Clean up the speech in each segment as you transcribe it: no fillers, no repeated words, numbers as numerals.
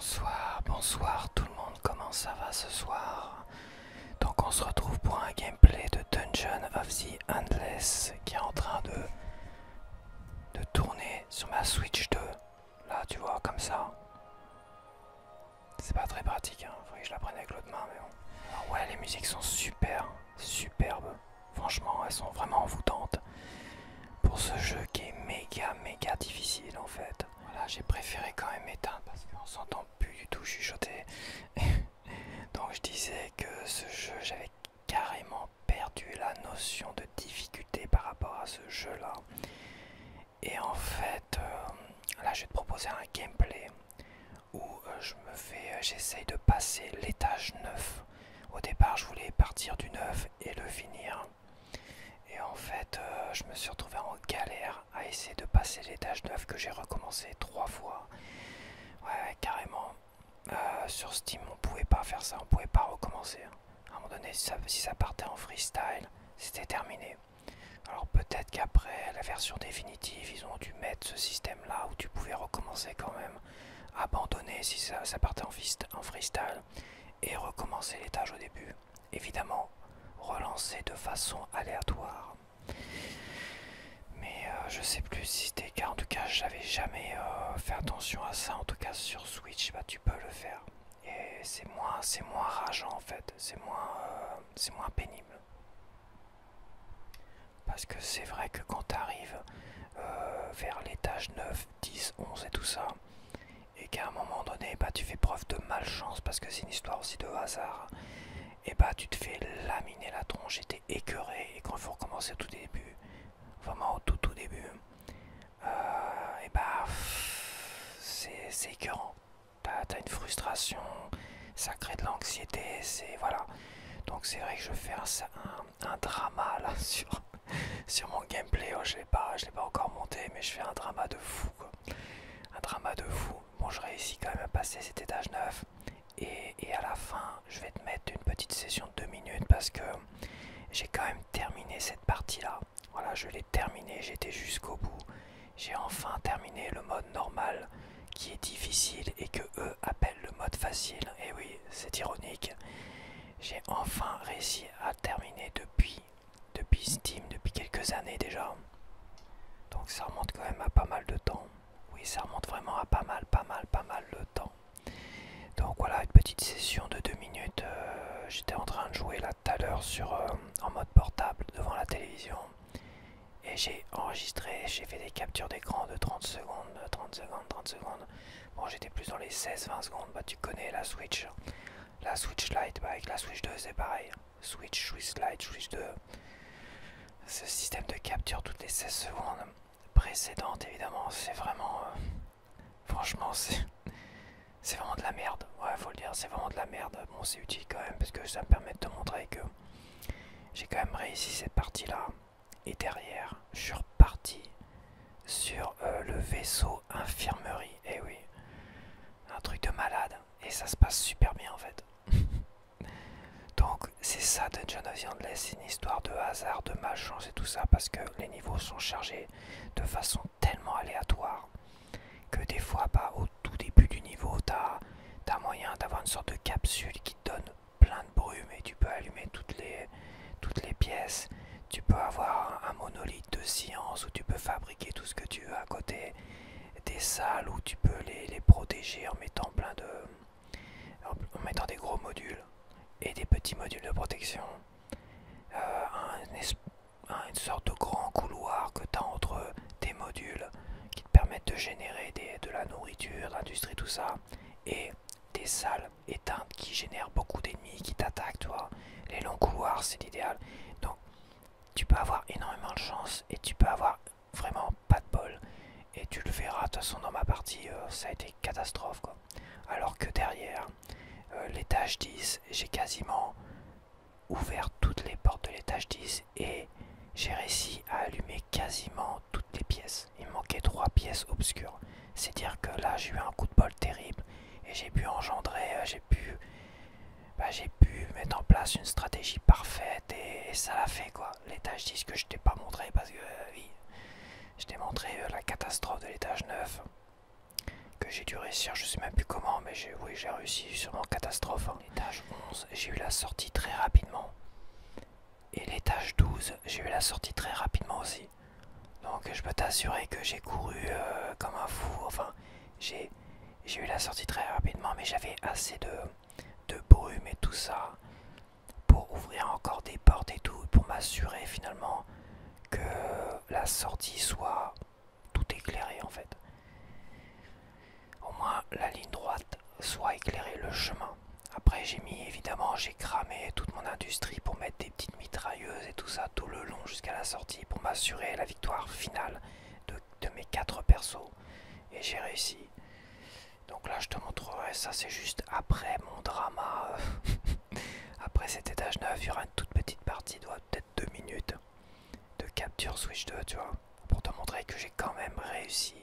Bonsoir, bonsoir tout le monde, comment ça va ce soir? Donc on se retrouve pour un gameplay de Dungeon of the Endless qui est en train de tourner sur ma Switch 2. Là tu vois comme ça. C'est pas très pratique, hein. Faudrait que je la prenne avec l'autre main mais bon. Alors ouais, les musiques sont super, superbes. Franchement elles sont vraiment envoûtantes. Pour ce jeu qui est méga difficile en fait. Voilà, j'ai préféré quand même éteindre parce qu'on s'entend plus du tout chuchoter. Donc je disais que ce jeu, j'avais carrément perdu la notion de difficulté par rapport à ce jeu-là. Et en fait, là je vais te proposer un gameplay où j'essaye de passer l'étage 9. Au départ, je voulais partir du 9 et le finir. Et en fait, je me suis retrouvé en galère à essayer de passer l'étage 9 que j'ai recommencé 3 fois. Ouais, carrément. Sur Steam, on pouvait pas faire ça, on pouvait pas recommencer. À un moment donné, si ça partait en freestyle, c'était terminé. Alors peut-être qu'après la version définitive, ils ont dû mettre ce système-là où tu pouvais recommencer quand même, abandonner si ça partait en freestyle et recommencer l'étage au début. Évidemment, relancer de façon aléatoire. Mais je sais plus si c'était le cas. En tout cas, j'avais jamais fait attention à ça. En tout cas, sur Switch, bah, tu peux le faire. Et c'est moins rageant en fait. C'est moins pénible. Parce que c'est vrai que quand tu arrives vers l'étage 9, 10, 11 et tout ça, et qu'à un moment donné, bah, tu fais preuve de malchance parce que c'est une histoire aussi de hasard, et bah tu te fais laminer la tronche et t'es écœuré. Et quand il faut recommencer au tout début, vraiment au tout début, et bah c'est écœurant. T'as une frustration, ça crée de l'anxiété, c'est voilà. Donc c'est vrai que je fais un drama là sur mon gameplay. Oh, je l'ai pas encore monté, mais je fais un drama de fou quoi. Un drama de fou. Bon, je réussis quand même à passer cet étage 9. Et à la fin, je vais te mettre une petite session de 2 minutes parce que j'ai quand même terminé cette partie-là. Voilà, je l'ai terminé, j'étais jusqu'au bout. J'ai enfin terminé le mode normal qui est difficile et que eux appellent le mode facile. Et oui, c'est ironique. J'ai enfin réussi à terminer depuis Steam, depuis quelques années déjà. Donc ça remonte quand même à pas mal de temps. Oui, ça remonte vraiment à pas mal de temps. Donc voilà, une petite session de 2 minutes. J'étais en train de jouer là tout à l'heure en mode portable devant la télévision. Et j'ai enregistré, j'ai fait des captures d'écran de 30 secondes, 30 secondes, 30 secondes. Bon, j'étais plus dans les 16-20 secondes. Bah, tu connais la Switch. La Switch Lite, bah, avec la Switch 2, c'est pareil. Switch Lite, Switch 2. Ce système de capture toutes les 16 secondes précédentes, évidemment, c'est vraiment. Franchement, c'est vraiment de la merde. Ouais, faut le dire, c'est vraiment de la merde. Bon, c'est utile quand même parce que ça me permet de te montrer que j'ai quand même réussi cette partie-là. Et derrière, je suis reparti sur le vaisseau infirmerie. Et oui, un truc de malade. Et ça se passe super bien en fait. Donc c'est ça Dungeon of the Endless, c'est une histoire de hasard, de malchance et tout ça parce que les niveaux sont chargés de façon tellement aléatoire que des fois, bah, au tout début du niveau, t'as moyen d'avoir une sorte de capsule qui te donne plein de brume et tu peux allumer toutes les pièces. Tu peux avoir un monolithe de science où tu peux fabriquer tout ce que tu veux à côté. Des salles où tu peux les protéger en mettant en mettant des gros modules et des petits modules de protection. Une sorte de grand couloir que tu as entre tes modules qui te permettent de générer de la nourriture, de l'industrie, tout ça, et des salles éteintes qui génèrent beaucoup d'ennemis qui t'attaquent, tu vois. Les longs couloirs, c'est l'idéal. Donc, tu peux avoir énormément de chance et tu peux avoir vraiment pas de bol. Et tu le verras, de toute façon, dans ma partie, ça a été catastrophe, quoi. Alors que derrière, l'étage 10, j'ai quasiment ouvert toutes les portes de l'étage 10 et j'ai réussi à allumer quasiment toutes les pièces. Il me manquait 3 pièces obscures. C'est dire que là j'ai eu un coup de bol terrible et j'ai pu engendrer, j'ai pu mettre en place une stratégie parfaite et ça l'a fait quoi. L'étage 10 que je t'ai pas montré parce que oui, je t'ai montré la catastrophe de l'étage 9 que j'ai dû réussir, je sais même plus comment, mais oui, j'ai réussi, sûrement catastrophe. Hein. L'étage 11, j'ai eu la sortie très rapidement. Et l'étage 12, j'ai eu la sortie très rapidement aussi. Donc je peux t'assurer que j'ai couru comme un fou. Enfin, j'ai eu la sortie très rapidement, mais j'avais assez de brume et tout ça pour ouvrir encore des portes et tout, pour m'assurer finalement que la sortie soit tout éclairée en fait. Au moins la ligne droite soit éclairée, le chemin. Après j'ai cramé toute mon industrie pour mettre des petites mitrailleuses et tout ça tout le long jusqu'à la sortie pour m'assurer la victoire finale de mes 4 persos. Et j'ai réussi. Donc là je te montrerai, ça c'est juste après mon drama. Après cet étage 9, il y aura une toute petite partie, peut-être 2 minutes de capture Switch 2, tu vois. Pour te montrer que j'ai quand même réussi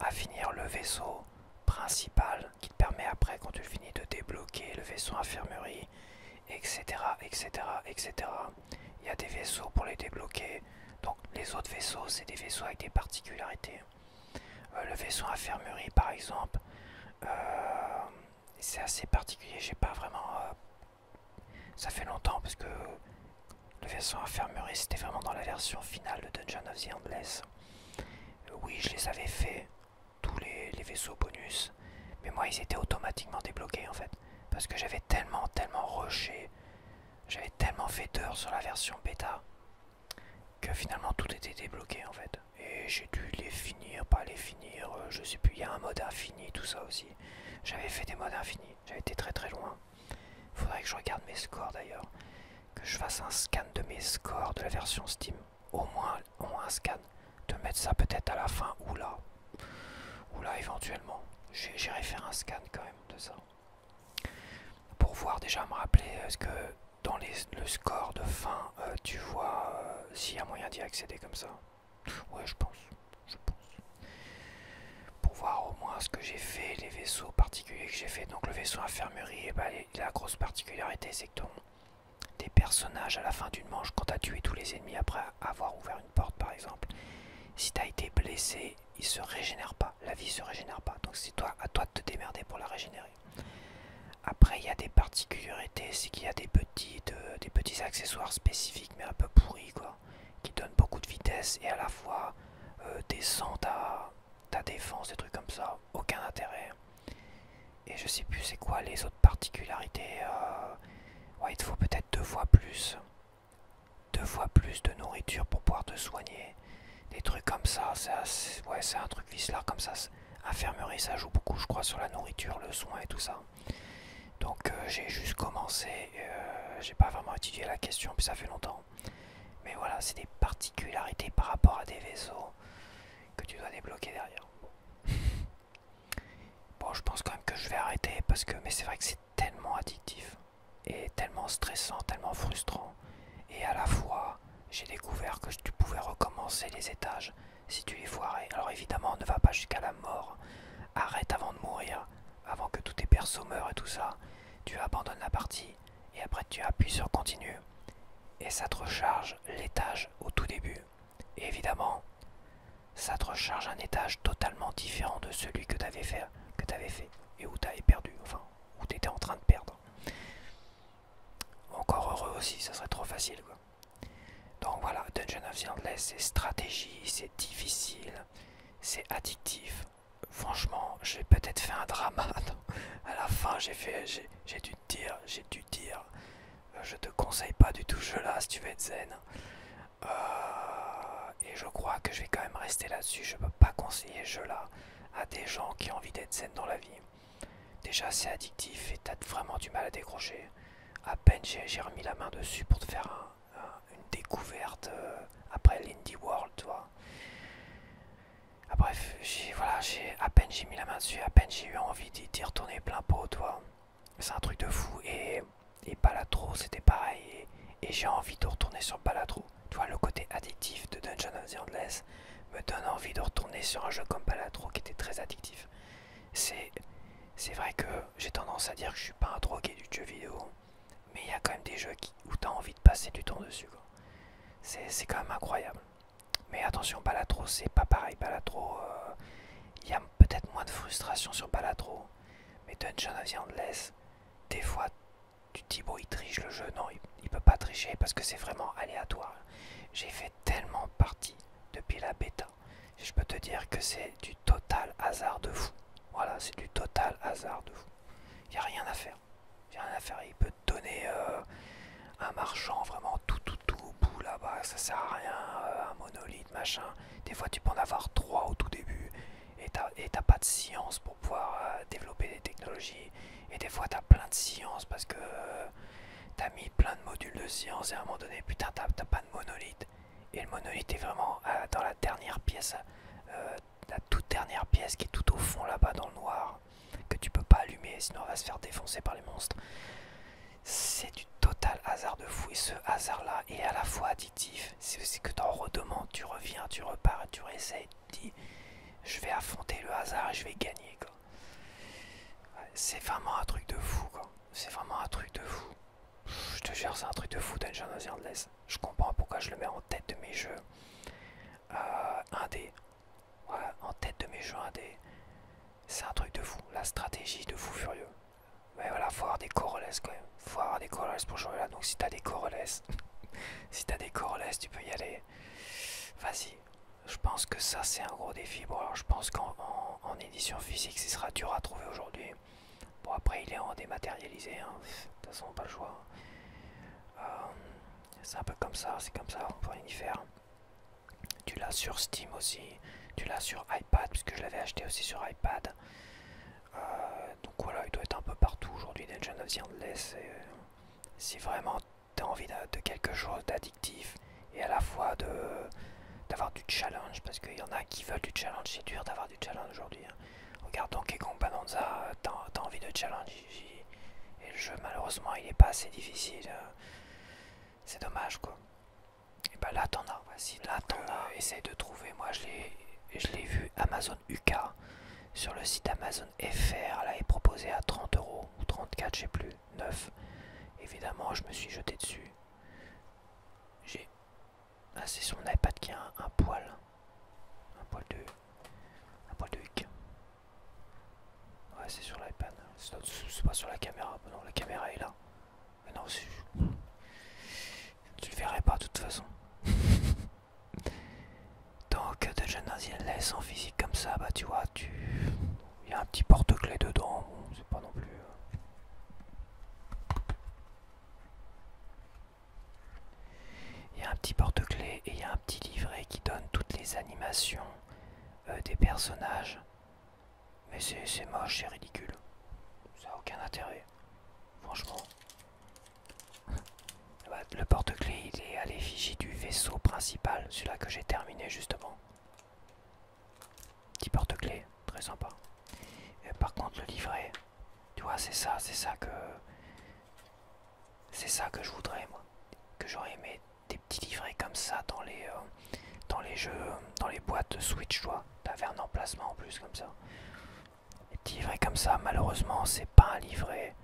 à finir le vaisseau principal qui te permet après quand tu le finis de débloquer le vaisseau infirmerie, etc. etc. etc. Il y a des vaisseaux pour les débloquer. Donc les autres vaisseaux c'est des vaisseaux avec des particularités. Le vaisseau infirmerie par exemple, c'est assez particulier, j'ai pas vraiment... ça fait longtemps parce que le vaisseau infirmerie c'était vraiment dans la version finale de Dungeon of the Endless. Oui, je les avais fait, tous les vaisseaux bonus, mais moi ils étaient automatiquement débloqués en fait. Parce que j'avais tellement rushé, j'avais tellement fait d'heures sur la version bêta, que finalement tout était débloqué en fait. Et j'ai dû les finir, pas les finir, je sais plus, il y a un mode infini, tout ça aussi. J'avais fait des modes infinis, j'avais été très loin. Faudrait que je regarde mes scores d'ailleurs, que je fasse un scan de mes scores de la version Steam. Au moins un scan, de mettre ça peut-être à la fin ou là éventuellement. J'irai faire un scan quand même de ça. Pour voir déjà me rappeler, est-ce que dans le score de fin, tu vois s'il y a moyen d'y accéder comme ça. Ouais, je pense. Pour voir au moins ce que j'ai fait, les vaisseaux particuliers que j'ai fait. Donc le vaisseau infirmerie, la grosse particularité c'est que tes personnages à la fin d'une manche, quand tu as tué tous les ennemis après avoir ouvert une porte par exemple, si tu as été blessé, il se régénère pas, la vie se régénère pas. Donc c'est à toi de te démerder pour la régénérer. Après il y a des particularités, c'est qu'il y a des petits accessoires spécifiques mais un peu pourris quoi, qui donnent beaucoup de vitesse et à la fois descendent ta défense, des trucs comme ça, aucun intérêt. Et je sais plus c'est quoi les autres particularités. Ouais, il te faut peut-être 2 fois plus de nourriture pour pouvoir te soigner. Des trucs comme ça, ouais, c'est un truc vicelard comme ça. Infirmerie, ça joue beaucoup, je crois, sur la nourriture, le soin et tout ça. Donc j'ai juste commencé, j'ai pas vraiment étudié la question, puis ça fait longtemps. Mais voilà, c'est des particularités par rapport à des vaisseaux que tu dois débloquer derrière. Bon, je pense quand même que je vais arrêter parce que, mais c'est vrai que c'est tellement addictif et tellement stressant, tellement frustrant. Et à la fois, j'ai découvert que tu pouvais recommencer les étages si tu les foirais. Alors évidemment, ne va pas jusqu'à la mort. Arrête avant de mourir, avant que tous tes persos meurent et tout ça. Tu abandonnes la partie et après tu appuies sur continue. Et ça te recharge l'étage au tout début. Et évidemment, ça te recharge un étage totalement différent de celui que tu avais fait et où tu avais perdu, enfin, où tu étais en train de perdre. Encore heureux aussi, ça serait trop facile quoi. Donc voilà, Dungeon of the Endless, c'est stratégie, c'est difficile, c'est addictif. Franchement, j'ai peut-être fait un drama. À la fin, j'ai dû te dire, je te conseille pas du tout ce jeu-là si tu veux être zen. Et je crois que je vais quand même rester là-dessus. Je peux pas conseiller ce jeu-là à des gens qui ont envie d'être zen dans la vie. Déjà, c'est addictif et t'as vraiment du mal à décrocher. À peine j'ai remis la main dessus pour te faire une découverte après l'Indie World, tu vois. Ah, bref, à peine j'ai mis la main dessus, à peine j'ai eu envie d'y retourner plein pot, tu vois. C'est un truc de fou. Et Balatro, c'était pareil. Et j'ai envie de retourner sur Balatro. Tu vois, le côté addictif de Dungeon of the Endless me donne envie de retourner sur un jeu comme Balatro qui était très addictif. C'est vrai que j'ai tendance à dire que je suis pas un drogué du jeu vidéo, mais il y a quand même des jeux où tu as envie de passer du temps dessus. C'est quand même incroyable. Mais attention, Balatro, c'est pas pareil. Balatro, il y a peut-être moins de frustration sur Balatro. Mais Dungeon of the Endless, des fois, tu te dis, bon, il triche le jeu. Non, il peut pas tricher parce que c'est vraiment aléatoire. J'ai fait tellement de parties depuis la bêta. Je peux te dire que c'est du total hasard de fou. Voilà, c'est du total hasard de fou. Il n'y a rien à faire. Il Il peut te donner un marchand vraiment tout au bout là-bas. Ça sert à rien. Un monolithe, machin. Des fois, tu peux en avoir 3 au tout début. Et t'as pas de science pour pouvoir développer des technologies. Et des fois, t'as plein de science parce que t'as mis plein de modules de science. Et à un moment donné, putain, t'as pas de monolithe. Et le monolithe est vraiment dans la dernière pièce, la toute dernière pièce qui est tout au fond là-bas dans le noir, que tu peux pas allumer sinon on va se faire défoncer par les monstres. C'est du total hasard de fou et ce hasard là est à la fois addictif, c'est que t'en redemandes, tu reviens, tu repars, tu réessayes, tu te dis je vais affronter le hasard et je vais gagner quoi. Ouais, c'est vraiment un truc de fou quoi, c'est vraiment un truc de fou. Je te jure, c'est un truc de fou Dungeon of the Endless. Je comprends pourquoi je le mets en tête de mes jeux indé. Ouais, en tête de mes jeux indé. C'est un truc de fou. La stratégie de fou furieux. Mais voilà, faut avoir des corolles quand même. Faut avoir des corolles pour jouer là. Donc si t'as des corolles, si t'as des corolles, tu peux y aller. Vas-y. Je pense que ça c'est un gros défi. Bon alors je pense qu'en édition physique, ce sera dur à trouver aujourd'hui. Bon après il est en dématérialisé. Hein. De toute façon pas le choix. C'est un peu comme ça, c'est comme ça, on peut rien y faire. Tu l'as sur Steam aussi, tu l'as sur iPad, puisque je l'avais acheté aussi sur iPad. Donc voilà, il doit être un peu partout aujourd'hui, Dungeon of the Endless. Si vraiment tu as envie de quelque chose d'addictif et à la fois d'avoir du challenge, parce qu'il y en a qui veulent du challenge, c'est dur d'avoir du challenge aujourd'hui. Hein. Regarde Donkey Kong Bonanza, t'as envie de challenge, et le jeu malheureusement il est pas assez difficile. C'est dommage quoi. Et bah là t'en as, vas-y là t'en as, essaye de trouver, moi je l'ai vu Amazon UK sur le site Amazon FR, là est proposé à 30 € ou 34 je sais plus, 9. Évidemment je me suis jeté dessus. Ah c'est sur mon iPad qui a un poil. Un poil de UK. Ouais c'est sur l'iPad, c'est pas sur la caméra, non la caméra est là. Mais non tu le verrais pas de toute façon. Donc Dungeon of the Endless en physique comme ça, bah tu vois, il y a un petit porte-clés dedans, bon, c'est pas non plus... Il y a un petit porte-clés et il y a un petit livret qui donne toutes les animations des personnages. Mais c'est moche, c'est ridicule. Ça n'a aucun intérêt. Franchement. Le porte-clés il est à l'effigie du vaisseau principal, celui-là que j'ai terminé justement. Petit porte-clés, très sympa. Par contre le livret, tu vois c'est ça que je voudrais moi. Que j'aurais aimé des petits livrets comme ça dans les jeux, dans les boîtes de Switch, tu vois. T'avais un emplacement en plus comme ça. Les petits livrets comme ça, malheureusement c'est pas un livret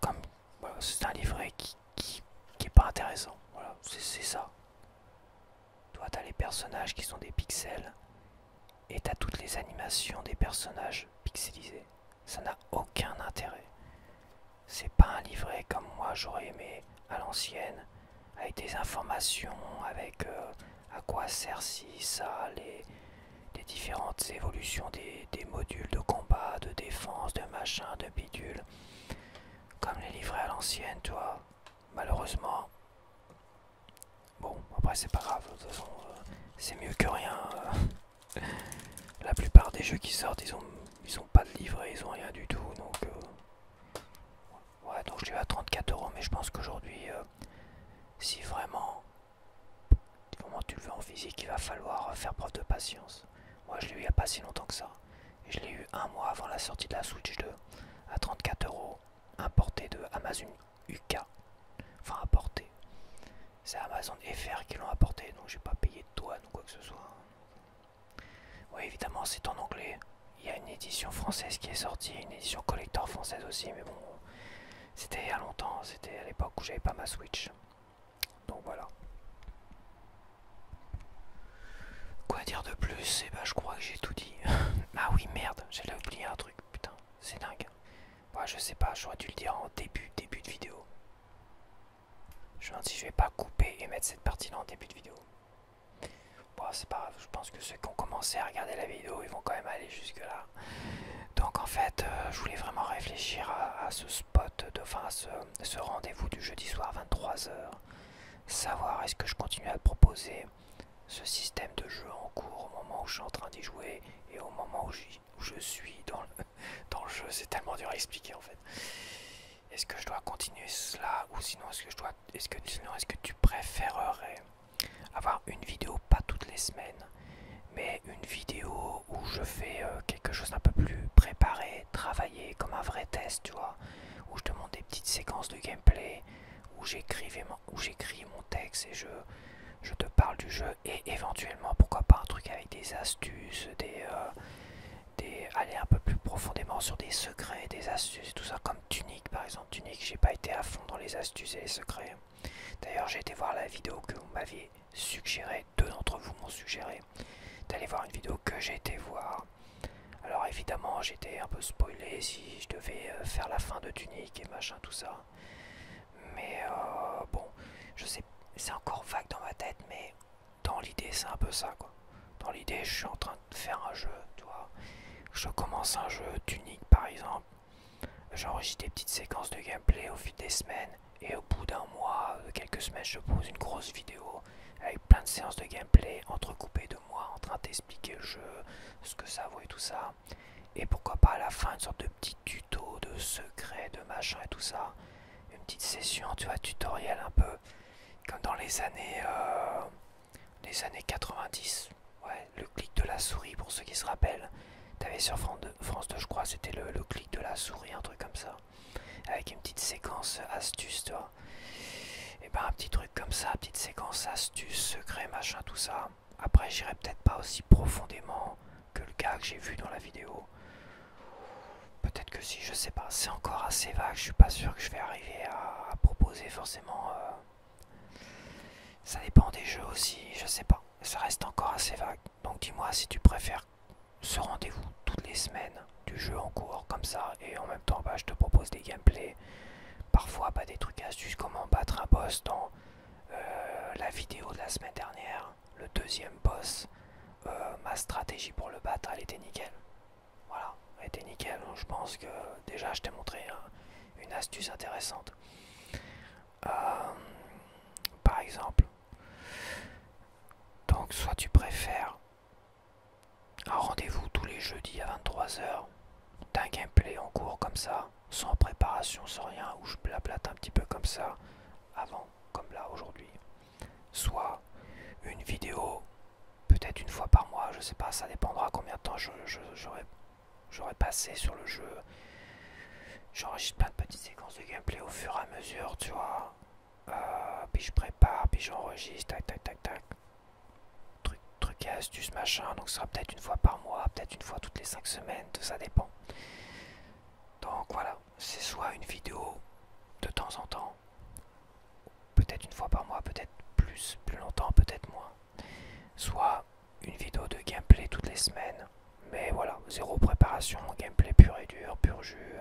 comme... Voilà, c'est un livret qui est pas intéressant. Voilà, c'est ça. Toi t'as les personnages qui sont des pixels et t'as toutes les animations des personnages pixelisés. Ça n'a aucun intérêt. C'est pas un livret comme moi j'aurais aimé à l'ancienne, avec des informations, avec à quoi sert ci, ça, les différentes évolutions des modules de combat, de défense, de machin, de bidule. Comme les livrets à l'ancienne, tu vois. Malheureusement. Bon, après c'est pas grave, de toute façon, c'est mieux que rien. La plupart des jeux qui sortent, ils ont pas de livret, ils ont rien du tout, donc... ouais, donc je l'ai eu à 34 €, mais je pense qu'aujourd'hui, si vraiment tu le veux en physique, il va falloir faire preuve de patience. Moi je l'ai eu il n'y a pas si longtemps que ça. Et je l'ai eu un mois avant la sortie de la Switch 2 à 34 €, importé de Amazon UK. Enfin importé. C'est Amazon FR qui l'ont apporté, donc j'ai pas payé de douane ou quoi que ce soit. Oui évidemment c'est en anglais. Il y a une édition française qui est sortie, une édition collector française aussi, mais bon, c'était il y a longtemps, c'était à l'époque où j'avais pas ma Switch. Donc voilà. Quoi dire de plus? Eh ben je crois que j'ai tout dit. Ah oui, merde, j'allais oublier un truc, putain, c'est dingue. Ouais, je sais pas, j'aurais dû le dire en début de vidéo. Je me demande si je vais pas couper et mettre cette partie-là en début de vidéo. Bon, c'est pas grave, je pense que ceux qui ont commencé à regarder la vidéo, ils vont quand même aller jusque là. Donc en fait, je voulais vraiment réfléchir à ce spot, enfin à ce rendez-vous du jeudi soir 23h. Savoir est-ce que je continue à te proposer ce système de jeu en cours au moment où je suis en train d'y jouer et au moment où je suis dans le jeu. C'est tellement dur à expliquer en fait. Est-ce que je dois continuer cela ou sinon est-ce que tu préférerais avoir une vidéo pas toutes les semaines mais une vidéo où je fais quelque chose d'un peu plus préparé, travaillé comme un vrai test, tu vois, où je te montre des petites séquences de gameplay, où j'écris mon texte et je te parle du jeu et éventuellement pourquoi pas un truc avec des astuces, aller un peu plus profondément sur des secrets, des astuces et tout ça, comme Tunic par exemple. Tunic, j'ai pas été à fond dans les astuces et les secrets. D'ailleurs, j'ai été voir la vidéo que vous m'aviez suggéré, deux d'entre vous m'ont suggéré d'aller voir une vidéo que j'ai été voir. Alors évidemment, j'étais un peu spoilé si je devais faire la fin de Tunic et machin tout ça. Mais bon, je sais, c'est encore vague dans ma tête, mais dans l'idée, c'est un peu ça quoi. Dans l'idée, je suis en train de faire un jeu, tu vois. Je commence un jeu Tunic par exemple. J'enregistre des petites séquences de gameplay au fil des semaines. Et au bout d'un mois, quelques semaines, je pose une grosse vidéo avec plein de séances de gameplay entrecoupées de moi en train d'expliquer le jeu, ce que ça vaut et tout ça. Et pourquoi pas à la fin une sorte de petit tuto, de secret, de machin et tout ça. Une petite session, tu vois, tutoriel un peu comme dans les années 90. Ouais, le clic de la souris pour ceux qui se rappellent. T'avais sur France 2, je crois, c'était le clic de la souris, un truc comme ça. Avec une petite séquence astuce, tu vois. Et ben un petit truc comme ça, petite séquence astuce, secret, machin, tout ça. Après, j'irai peut-être pas aussi profondément que le gars que j'ai vu dans la vidéo. Peut-être que si, je sais pas. C'est encore assez vague, je suis pas sûr que je vais arriver à proposer forcément. Ça dépend des jeux aussi, je sais pas. Ça reste encore assez vague. Donc dis-moi si tu préfères ce rendez-vous toutes les semaines du jeu en cours comme ça et en même temps bah, je te propose des gameplays, parfois bah, des trucs astuces, comment battre un boss dans la vidéo de la semaine dernière, le deuxième boss, ma stratégie pour le battre elle était nickel, voilà, elle était nickel. Donc, je pense que déjà je t'ai montré une astuce intéressante. Par exemple, donc soit tu préfères un rendez-vous tous les jeudis à 23h d'un gameplay en cours comme ça, sans préparation, sans rien, où je blablate un petit peu comme ça, avant, comme là aujourd'hui. Soit une vidéo, peut-être une fois par mois, je sais pas, ça dépendra combien de temps j'aurai passé sur le jeu. J'enregistre plein de petites séquences de gameplay au fur et à mesure, tu vois. Puis je prépare, puis j'enregistre, tac tac tac tac. Truc et astuces, machin, donc ce sera peut-être une fois par mois, peut-être une fois toutes les 5 semaines, ça dépend. Donc voilà, c'est soit une vidéo de temps en temps, peut-être une fois par mois, peut-être plus longtemps, peut-être moins. Soit une vidéo de gameplay toutes les semaines, mais voilà, zéro préparation, gameplay pur et dur, pur jus,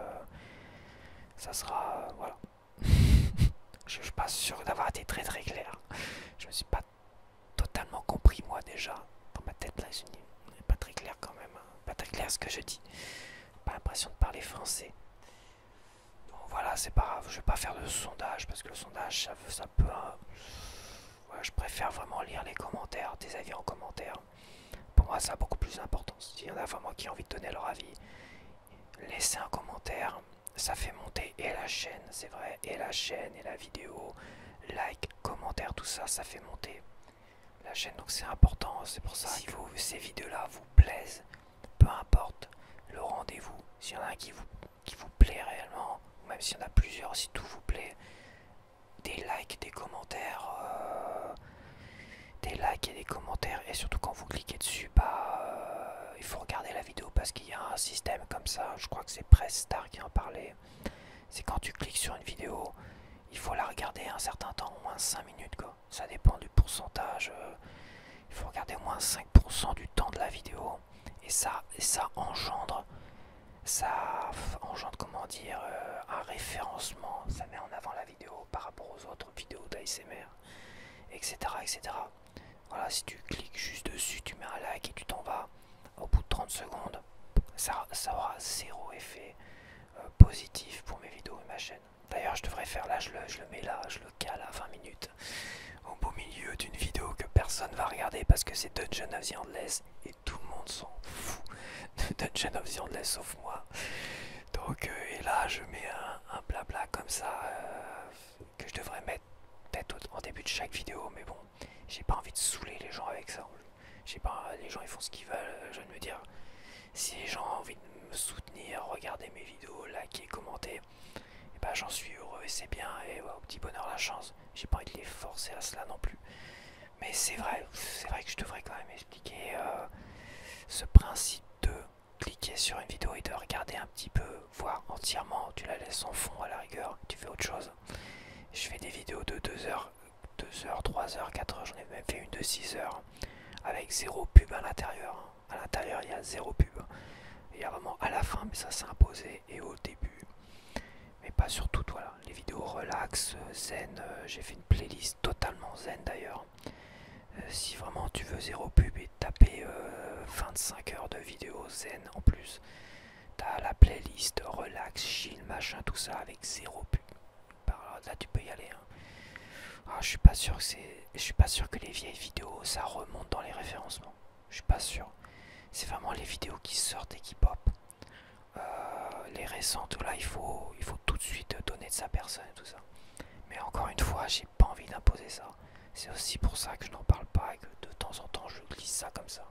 ça sera, voilà. Je suis pas sûr d'avoir été très très clair. Je me suis pas totalement compris moi déjà. Dans ma tête là, je n'est pas très clair quand même. Hein. Pas très clair ce que je dis. Pas l'impression de parler français. Bon voilà, c'est pas grave, je vais pas faire de sondage parce que le sondage ça peut. Ouais, je préfère vraiment lire les commentaires, tes avis en commentaire. Pour moi, ça a beaucoup plus d'importance. S'il y en a vraiment qui ont envie de donner leur avis, laissez un commentaire. Ça fait monter et la chaîne, c'est vrai, et la chaîne et la vidéo, like, commentaire, tout ça, ça fait monter la chaîne. Donc c'est important. C'est pour ça si ces vidéos-là vous plaisent, peu importe le rendez-vous, s'il y en a un qui vous plaît réellement, ou même s'il y en a plusieurs, si tout vous plaît, des likes, des likes et des commentaires, et surtout quand vous cliquez dessus, bah il faut regarder la vidéo parce qu'il y a un système comme ça, je crois que c'est Press Star qui en parlait, c'est quand tu cliques sur une vidéo, il faut la regarder un certain temps, au moins 5 minutes quoi, ça dépend du pourcentage, il faut regarder au moins 5% du temps de la vidéo, et ça engendre, comment dire, un référencement, ça met en avant la vidéo par rapport aux autres vidéos d'ASMR, etc., etc. Voilà, si tu cliques juste dessus, tu mets un like et tu t'en vas, au bout de 30 secondes, ça aura zéro effet positif pour mes vidéos et ma chaîne. D'ailleurs, je devrais faire là, je le mets là, je le cale à 20 minutes, au beau milieu d'une vidéo que personne va regarder parce que c'est Dungeon of the Endless et tout le monde s'en fout de Dungeon of the Endless sauf moi. Donc, et là, je mets un blabla comme ça que je devrais mettre peut-être en début de chaque vidéo, mais bon, j'ai pas envie de saouler les gens avec ça. J'ai pas, les gens ils font ce qu'ils veulent. Je viens de me dire, si les gens ont envie de me soutenir, regarder mes vidéos, liker, commenter, et ben j'en suis heureux et c'est bien. Et ouais, au petit bonheur la chance. J'ai pas envie de les forcer à cela non plus. Mais c'est vrai que je devrais quand même expliquer ce principe de cliquer sur une vidéo et de regarder un petit peu, voir entièrement. Tu la laisses en fond à la rigueur, tu fais autre chose. Je fais des vidéos de 2 heures, 3 heures, 4 heures, j'en ai même fait une de 6 heures avec zéro pub à l'intérieur. À l'intérieur, il y a zéro pub. Il y a vraiment à la fin, mais ça s'est imposé, et au début. Mais pas sur tout, voilà. Les vidéos relax, zen, j'ai fait une playlist totalement zen d'ailleurs. Si vraiment tu veux zéro pub et taper 25 heures de vidéos zen en plus, t'as la playlist relax, chill, machin, tout ça avec zéro pub. Là, tu peux y aller. Hein. Ah, je suis pas sûr que les vieilles vidéos ça remonte dans les référencements. Je suis pas sûr. C'est vraiment les vidéos qui sortent et qui pop. Les récentes là il faut tout de suite donner de sa personne et tout ça. Mais encore une fois, j'ai pas envie d'imposer ça. C'est aussi pour ça que je n'en parle pas et que de temps en temps je glisse ça comme ça.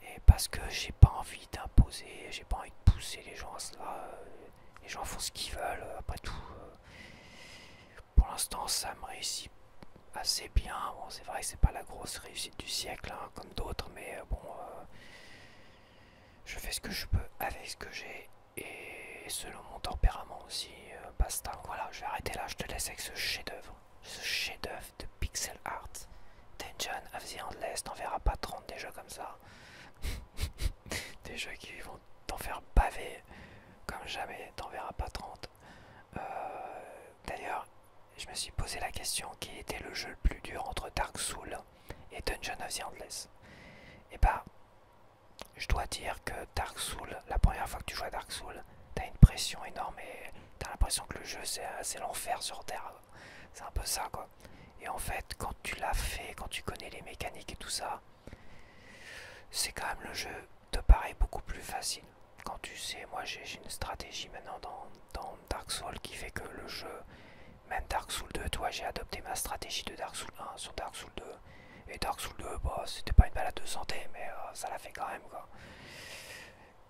Et parce que j'ai pas envie d'imposer, j'ai pas envie de pousser les gens à cela. Les gens font ce qu'ils veulent, après tout. Pour l'instant, ça me réussit assez bien. Bon, c'est vrai que c'est pas la grosse réussite du siècle, hein, comme d'autres, mais bon, je fais ce que je peux avec ce que j'ai et selon mon tempérament aussi. Basta. Voilà, je vais arrêter là. Je te laisse avec ce chef-d'œuvre de pixel art. Dungeon of the Endless. T'en verras pas 30 des jeux comme ça. Des jeux qui vont t'en faire baver comme jamais. T'en verras pas 30. D'ailleurs, je me suis posé la question qui était le jeu le plus dur entre Dark Souls et Dungeon of the Endless. Et bah, je dois dire que Dark Souls, la première fois que tu joues à Dark Souls, t'as une pression énorme et t'as l'impression que le jeu c'est l'enfer sur Terre. C'est un peu ça quoi. Et en fait, quand tu l'as fait, quand tu connais les mécaniques et tout ça, c'est quand même le jeu te paraît beaucoup plus facile. Quand tu sais, moi j'ai une stratégie maintenant dans Dark Souls qui fait que le jeu, même Dark Souls 2, toi j'ai adopté ma stratégie de Dark Souls 1 sur Dark Souls 2. Et Dark Souls 2, bah, c'était pas une balade de santé, mais ça l'a fait quand même quoi.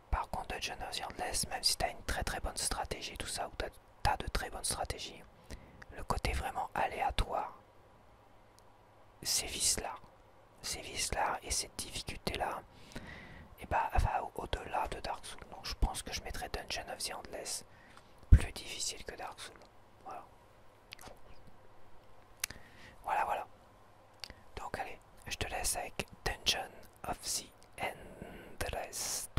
Par contre, Dungeon of the Endless, même si t'as une très très bonne stratégie, tout ça, ou t'as de très bonnes stratégies, le côté vraiment aléatoire, ces vices-là, et cette difficulté-là, et bah va au-delà de Dark Souls. Donc je pense que je mettrais Dungeon of the Endless plus difficile que Dark Souls. Voilà. Voilà. Donc allez, je te laisse avec Dungeon of the Endless.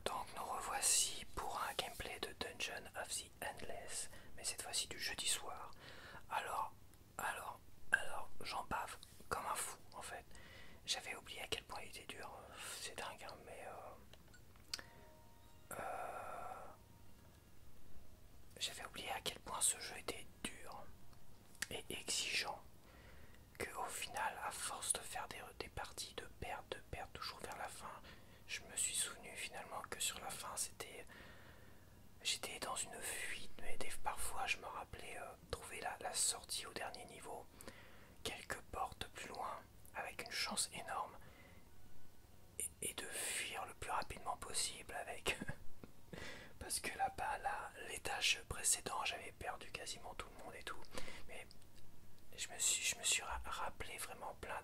Donc nous revoici pour un gameplay de Dungeon of the Endless, mais cette fois-ci du jeudi soir. Alors, j'en bave comme un fou en fait. J'avais oublié à quel point il était dur, c'est dingue hein, mais j'avais oublié à quel point ce jeu était dur et exigeant. Que au final, à force de faire des parties de perte toujours vers la fin, je me suis souvenu finalement que sur la fin j'étais dans une fuite, mais parfois je me rappelais trouver la sortie au dernier niveau, quelques portes plus loin, avec une chance énorme, et de fuir le plus rapidement possible avec parce que là-bas, l'étage précédent, j'avais perdu quasiment tout le monde et tout, mais je me suis rappelé vraiment plein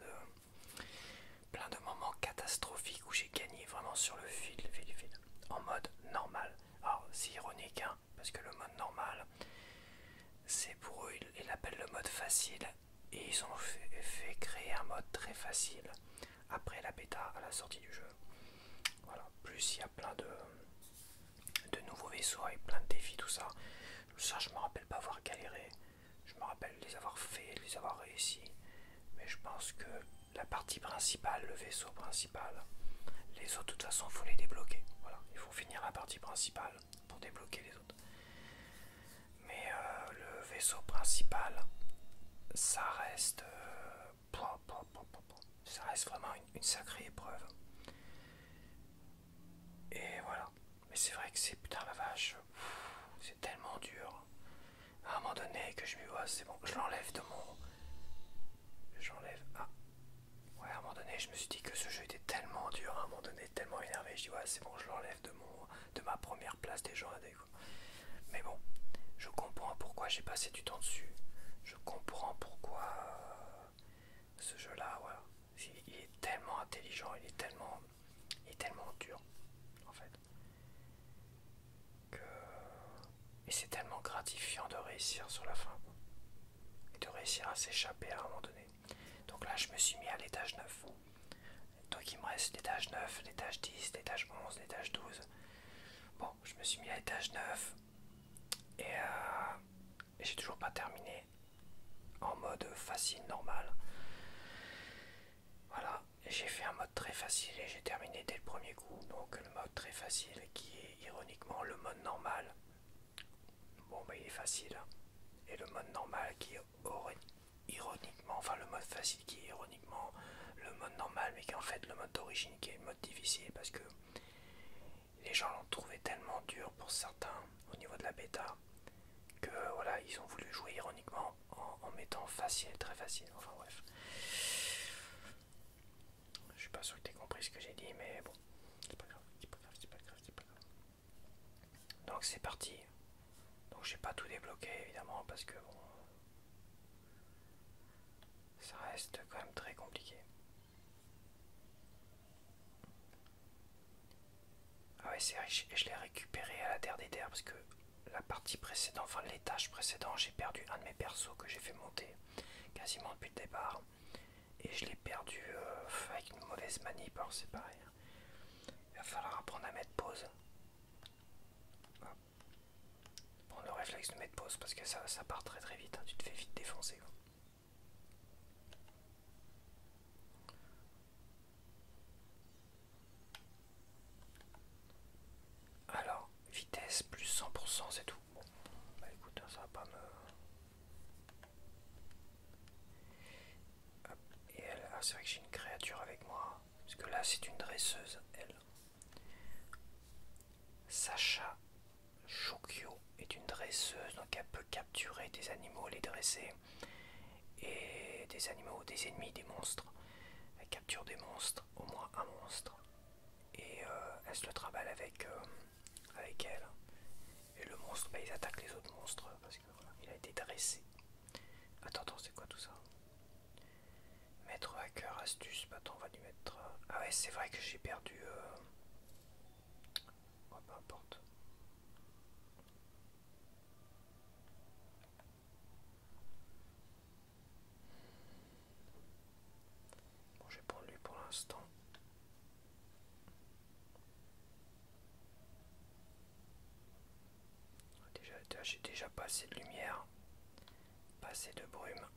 de moments catastrophiques où j'ai gagné vraiment sur le fil, en mode normal. Alors c'est ironique hein, parce que le mode normal, c'est pour eux, ils l'appellent le mode facile, et ils ont fait créer un mode très facile après la bêta, à la sortie du jeu. Voilà, plus il y a plein de nouveaux vaisseaux avec plein de défis, tout ça. Ça, je me rappelle pas avoir galéré. Je me rappelle les avoir fait, les avoir réussi. Mais je pense que la partie principale, le vaisseau principal, les autres, de toute façon, il faut les débloquer. Voilà, il faut finir la partie principale pour débloquer les autres. Mais le vaisseau principal, ça reste, ça reste vraiment une sacrée épreuve. Et voilà. Mais c'est vrai que c'est putain la vache, c'est tellement dur. À un moment donné que je me vois, c'est bon, je l'enlève de mon, j'enlève. Ah, ouais, à un moment donné, je me suis dit que ce jeu était tellement dur, à un moment donné, tellement énervé, je dis ouais, c'est bon, je l'enlève de ma première place des gens AD, quoi. Mais bon, je comprends pourquoi j'ai passé du temps dessus. Je comprends pourquoi ce jeu-là, voilà, il est tellement intelligent, il est tellement dur, en fait, que et c'est tellement gratifiant de réussir sur la fin, et de réussir à s'échapper à un moment donné. Donc là, je me suis mis à l'étage 9. Donc il me reste l'étage 9, l'étage 10, l'étage 11, l'étage 12. Bon, je me suis mis à l'étage 9 et j'ai toujours pas terminé en mode facile, normal. Voilà, j'ai fait un mode très facile et j'ai terminé dès le premier coup. Donc le mode très facile qui est ironiquement le mode normal. Bon bah il est facile. Et le mode normal qui est ironiquement, enfin le mode facile qui est ironiquement le mode normal, mais qui est en fait le mode d'origine qui est le mode difficile parce que les gens l'ont trouvé tellement dur pour certains au niveau de la bêta que voilà, ils ont voulu jouer ironiquement en mettant facile, très facile, enfin bref. Je suis pas sûr que tu aies compris ce que j'ai dit, mais bon, c'est pas grave, c'est pas grave, c'est pas grave, c'est pas grave. Donc c'est parti. Donc j'ai pas tout débloqué évidemment parce que bon, ça reste quand même très compliqué. Ah ouais, c'est vrai, je l'ai récupéré à la terre des terres parce que la partie précédente, enfin l'étage précédent, j'ai perdu un de mes persos que j'ai fait monter quasiment depuis le départ. Et je l'ai perdu avec une mauvaise manip, alors c'est pareil. Il va falloir apprendre à mettre pause. Hop. Prendre le réflexe de mettre pause parce que ça part très très vite, hein. Tu te fais vite défoncer, quoi. Alors, vitesse plus 100%, c'est tout. Bon, bah écoute, ça va pas me... Hop. Et elle, ah, c'est vrai que j'ai une créature avec moi. Parce que là, c'est une dresseuse, elle. Sacha Shokyo est une dresseuse, donc elle peut capturer des animaux, les dresser. Et des animaux, des ennemis, des monstres. Elle capture des monstres, au moins un monstre. Et elle se le travaille avec elle. Et le monstre, bah, il attaque les autres monstres parce que voilà, il a été dressé. Attends, c'est quoi tout ça? Maître hacker, astuce, bah attends, on va lui mettre... Ah ouais, c'est vrai que j'ai perdu... Oh, peu importe. Bon, je vais prendre lui pour l'instant. J'ai déjà pas assez de lumière, pas assez de brume.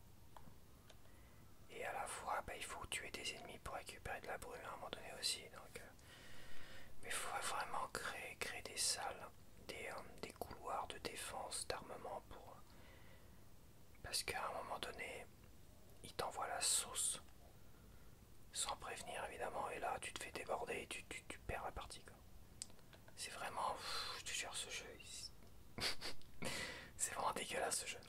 Et à la fois, bah, il faut tuer des ennemis pour récupérer de la brume à un moment donné aussi. Donc, mais il faut vraiment créer des salles, des couloirs de défense, d'armement pour... Parce qu'à un moment donné, il t'envoie la sauce. Sans prévenir évidemment, et là tu te fais déborder et tu perds la partie, quoi. C'est vraiment... je te jure, ce jeu... c'est vraiment dégueulasse ce jeu.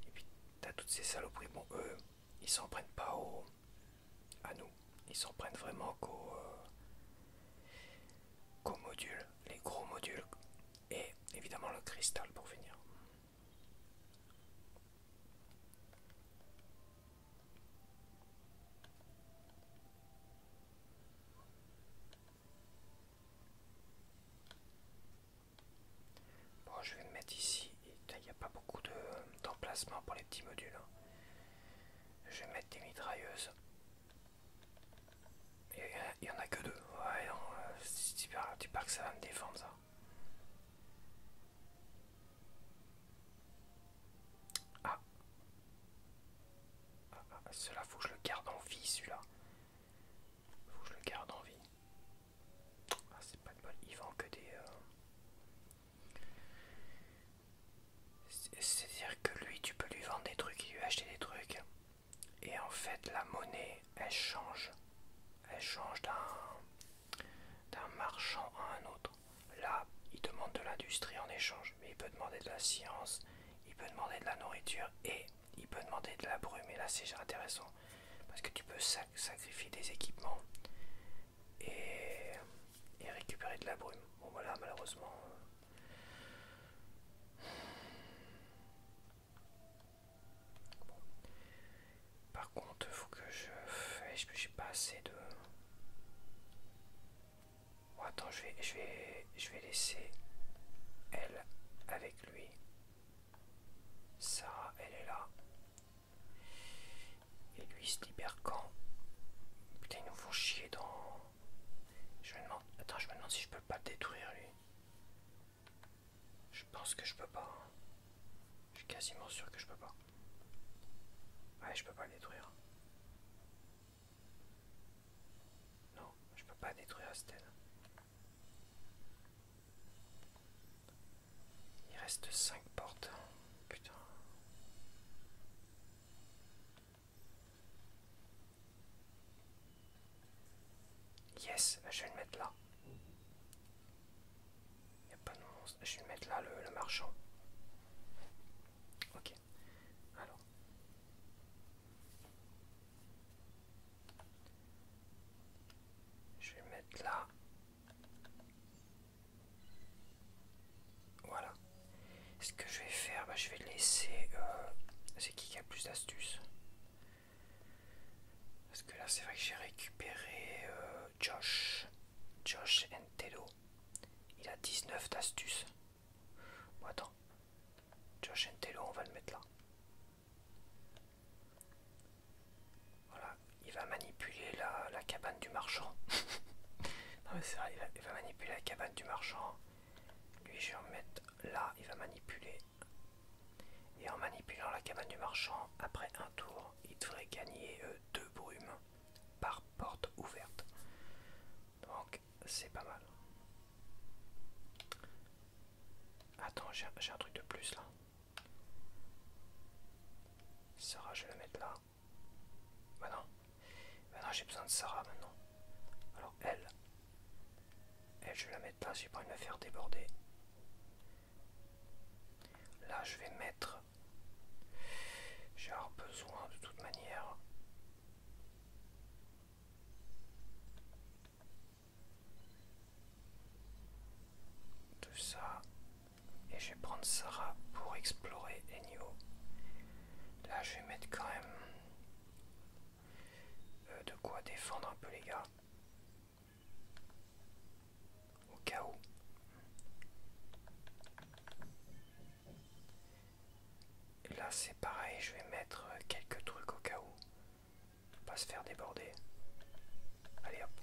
Et puis t'as toutes ces saloperies. Bon, eux, ils s'en prennent pas à nous. Ils s'en prennent vraiment qu'aux modules, les gros modules. Et évidemment le cristal pour finir. Bon, je vais me mettre ici. Il n'y a pas beaucoup d'emplacement pour les petits modules, hein. Je vais mettre des mitrailleuses. Il y en a que deux. Ouais, non, dis pas que ça va me défendre ça. Ah, cela faut que je le garde en vie, celui-là. Faut que je le garde en vie. Ah, c'est pas de bol, il vend que des... C'est-à-dire que lui, tu peux lui vendre des trucs, il lui acheter des trucs. Et en fait, la monnaie, elle change. Elle change d'un marchand à un autre. Là, il demande de l'industrie en échange, mais il peut demander de la science, il peut demander de la nourriture et il peut demander de la brume. Et là, c'est intéressant parce que tu peux sacrifier des équipements et, et récupérer de la brume. Bon, voilà, malheureusement. Bon. Par contre, il faut que j'ai pas assez de. Bon, attends, je vais laisser elle avec lui. Sarah, elle est là. Et lui, il se libère quand? Putain, ils nous font chier dans... Je me demande... Attends, je me demande si je peux pas le détruire, lui. Je pense que je peux pas. Hein. Je suis quasiment sûr que je peux pas. Ouais, je peux pas le détruire. Non, je peux pas détruire Astel. Il reste 5 portes. Putain. Yes, je vais le mettre là. Il n'y a pas de monstre. Je vais le mettre là, le marchand. Ok. Alors. Je vais le mettre là. Voilà. Ce que je vais faire, bah, je vais le laisser... c'est qui a plus d'astuces? Parce que là, c'est vrai que j'ai récupéré Josh Entelo. Il a 19 d'astuces. Bon, attends. Josh Entelo, on va le mettre là. Voilà. Il va manipuler la cabane du marchand. Non, mais c'est vrai, il va manipuler la cabane du marchand. Lui, je vais en mettre là. Il va manipuler. Et en manipulant la cabane du marchand, après un tour, il devrait gagner 2 brumes par porte ouverte. Donc, c'est pas mal. Attends, j'ai un truc de plus là. Sarah, je vais la mettre là. Bah non. Bah non, j'ai besoin de Sarah maintenant. Alors, elle, je vais la mettre là. J'ai pas envie de me faire déborder. Là, je vais mettre. J'ai avoir besoin de toute manière. De ça. Et je vais prendre Sarah pour explorer les niveaux. Là, je vais mettre quand même de quoi défendre un peu les gars. Au cas où. Et là, c'est pareil, je vais mettre quelques trucs au cas où. Pas se faire déborder. Allez hop.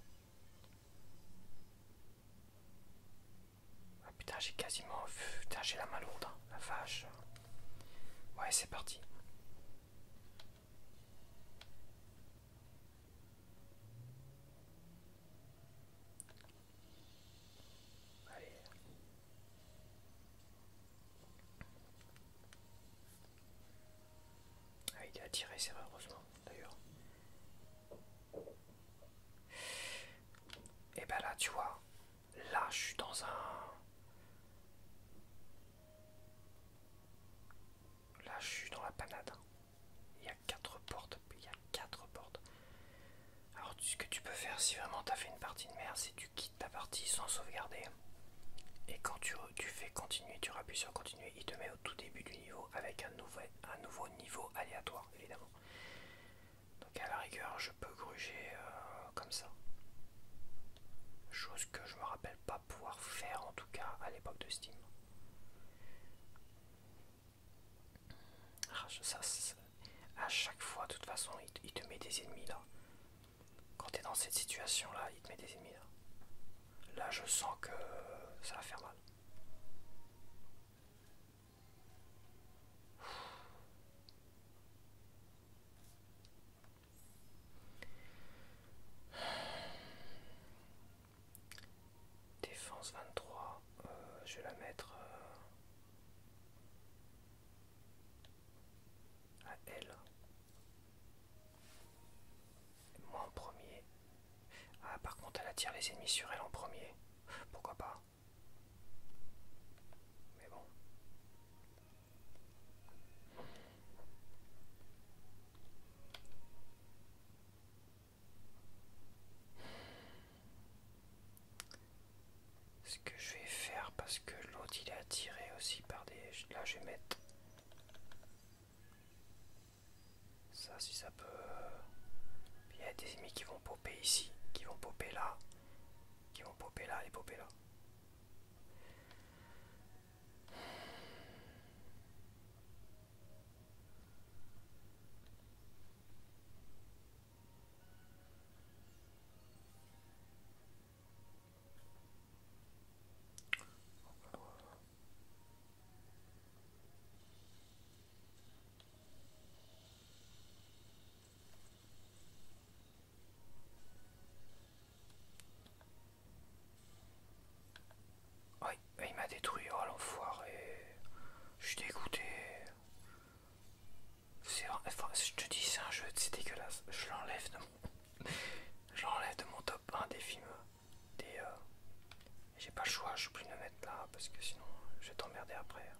Ah putain, j'ai quasiment... Putain, j'ai la main lourde, hein, la vache. Ouais, c'est parti. Allez. Ah, il a tiré, c'est vrai, heureusement, d'ailleurs. Et ben là, tu vois, là, je suis dans un... Là, je suis dans la panade. Il y a 4 portes. Il y a 4 portes. Alors, ce que tu peux faire si vraiment t'as fait une partie de merde, c'est que tu quittes ta partie sans sauvegarder. Et quand tu fais continuer, tu appuies sur continuer, il te met au tout début du niveau avec un nouveau niveau aléatoire, évidemment. Donc à la rigueur, je peux gruger comme ça. Chose que je me rappelle pas pouvoir faire, en tout cas à l'époque de Steam. À chaque fois, de toute façon, il te met des ennemis là. Quand t'es dans cette situation-là, il te met des ennemis là. Là, je sens que ça va faire mal. Défense 23, je vais la mettre à elle. Moi en premier. Ah, par contre, elle attire les ennemis sur elle en premier. Pourquoi pas? Mais bon. Ce que je vais faire, parce que l'autre il est attiré aussi par des... Là, je vais mettre ça si ça peut. Il y a des ennemis qui vont popper ici, qui vont popper là, qui vont popper là et popper là. Ouais, il m'a détruit, oh l'enfoiré. Je suis dégoûté. Enfin, je te dis, c'est un jeu, c'est dégueulasse. Je l'enlève de mon top 1 des films. Des, j'ai pas le choix, je peux plus le mettre là parce que sinon je vais t'emmerder après.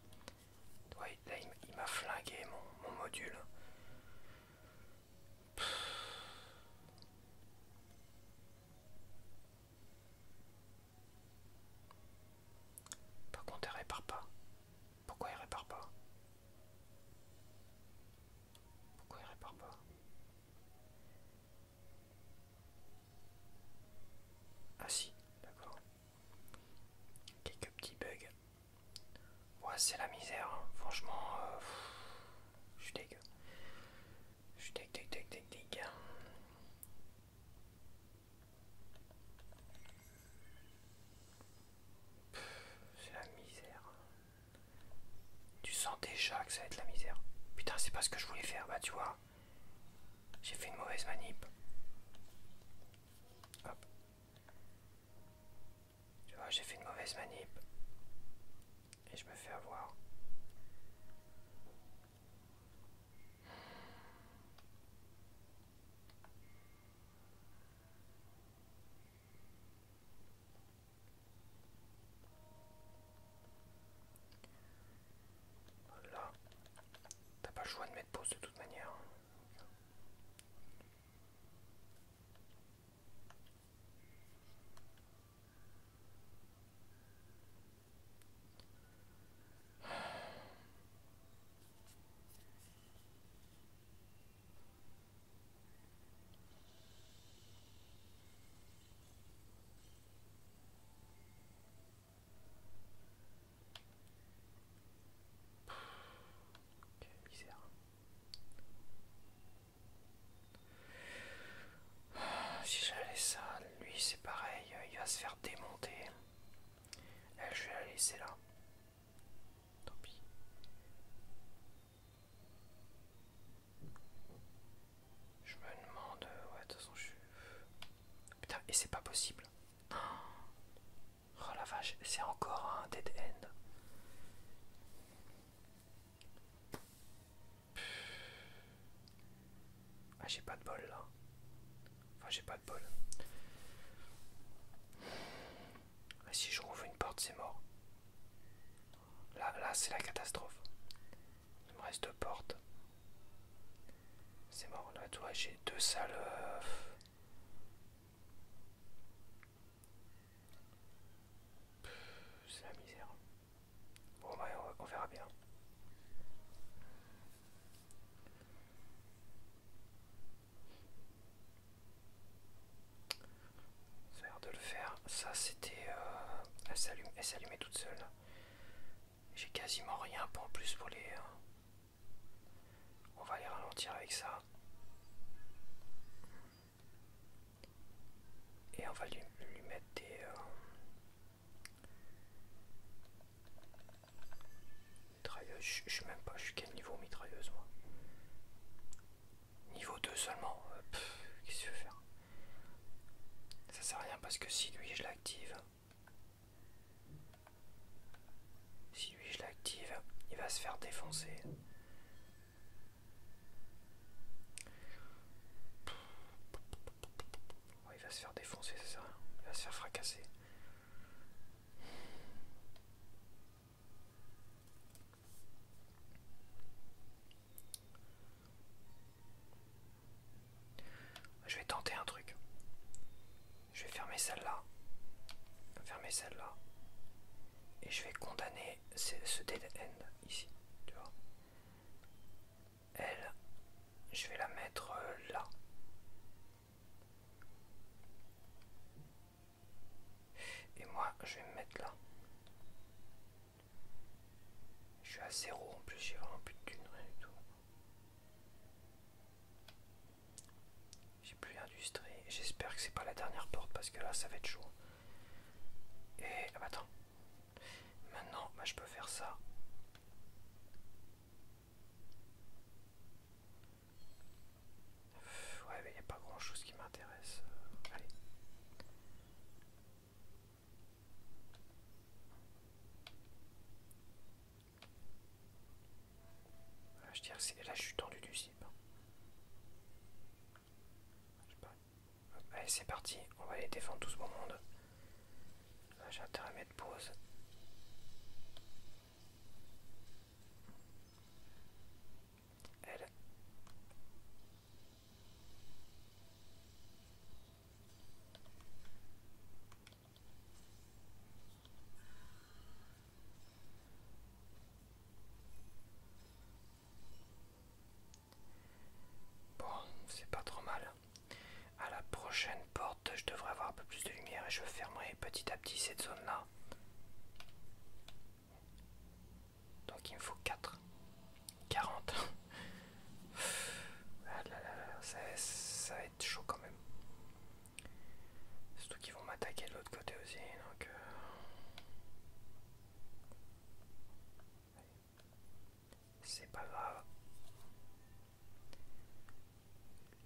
Ouais, là il m'a flingué mon module. Par contre, elle répare pas. Pourquoi il répare pas? Pourquoi il répare pas? Ah si, d'accord. Quelques petits bugs. Ouais, c'est la misère, hein. Franchement, je suis dégueu. Je suis dégueu. C'est la misère. Tu sens déjà que ça va être la misère. Putain, c'est pas ce que je voulais faire, bah tu vois. J'ai fait une mauvaise manip. Hop. Tu vois, j'ai fait une mauvaise manip. Et je me fais avoir. Là, t'as pas le choix de mettre pause de toute manière. Quelle misère. Si je la laisse ça, lui c'est pareil, il va se faire démonter. Elle, je vais la laisser là. Tant pis. Je me demande... Ouais, de toute façon, je suis... Putain, et c'est pas possible. Oh la vache, c'est encore un dead end. Ah, j'ai pas de bol là. Enfin, j'ai pas de bol. Ah, si je rouvre une porte, c'est mort. Là c'est la catastrophe. Il me reste 2 portes. C'est mort. Là, toi, j'ai 2 salles. C'est la misère. Bon, bah, on verra bien. Ça a l'air de le faire. Ça, c'était... elle s'allumait toute seule. J'ai quasiment rien en plus pour les... On va les ralentir avec ça. Je suis même pas, je suis quel niveau mitrailleuse moi? Niveau 2 seulement. Qu'est-ce que tu veux faire? Ça sert à rien parce que si lui je l'active, il va se faire défoncer. Ouais, il va se faire défoncer, ça sert à rien. Il va se faire fracasser. Je vais tenter un truc. Je vais fermer celle-là. Fermer celle-là. Et je vais condamner ce dead end ici. Tu vois. Elle, je vais la mettre là. Et moi, je vais me mettre là. Je suis à 0 en plus, j'ai vraiment plus de thunes, rien du tout. J'ai plus d'industrie. J'espère que c'est pas la dernière porte parce que là, ça va être chaud. Et ah bah attends. Maintenant, bah, je peux faire ça. Ouais, mais il n'y a pas grand chose qui m'intéresse. Allez. Voilà, je dirais que là, je suis tendu du cible. Allez, c'est parti. On va aller défendre tout ce bon monde. Là, j'ai intérêt à mettre pause. Elle. Bon, c'est pas trop mal. À la prochaine porte, je devrais avoir un peu plus de lumière et je fermerai petit à petit cette zone-là. Donc il me faut 4. 40. Ah là là là, ça va être chaud quand même. Surtout qu'ils vont m'attaquer de l'autre côté aussi. Donc c'est pas grave.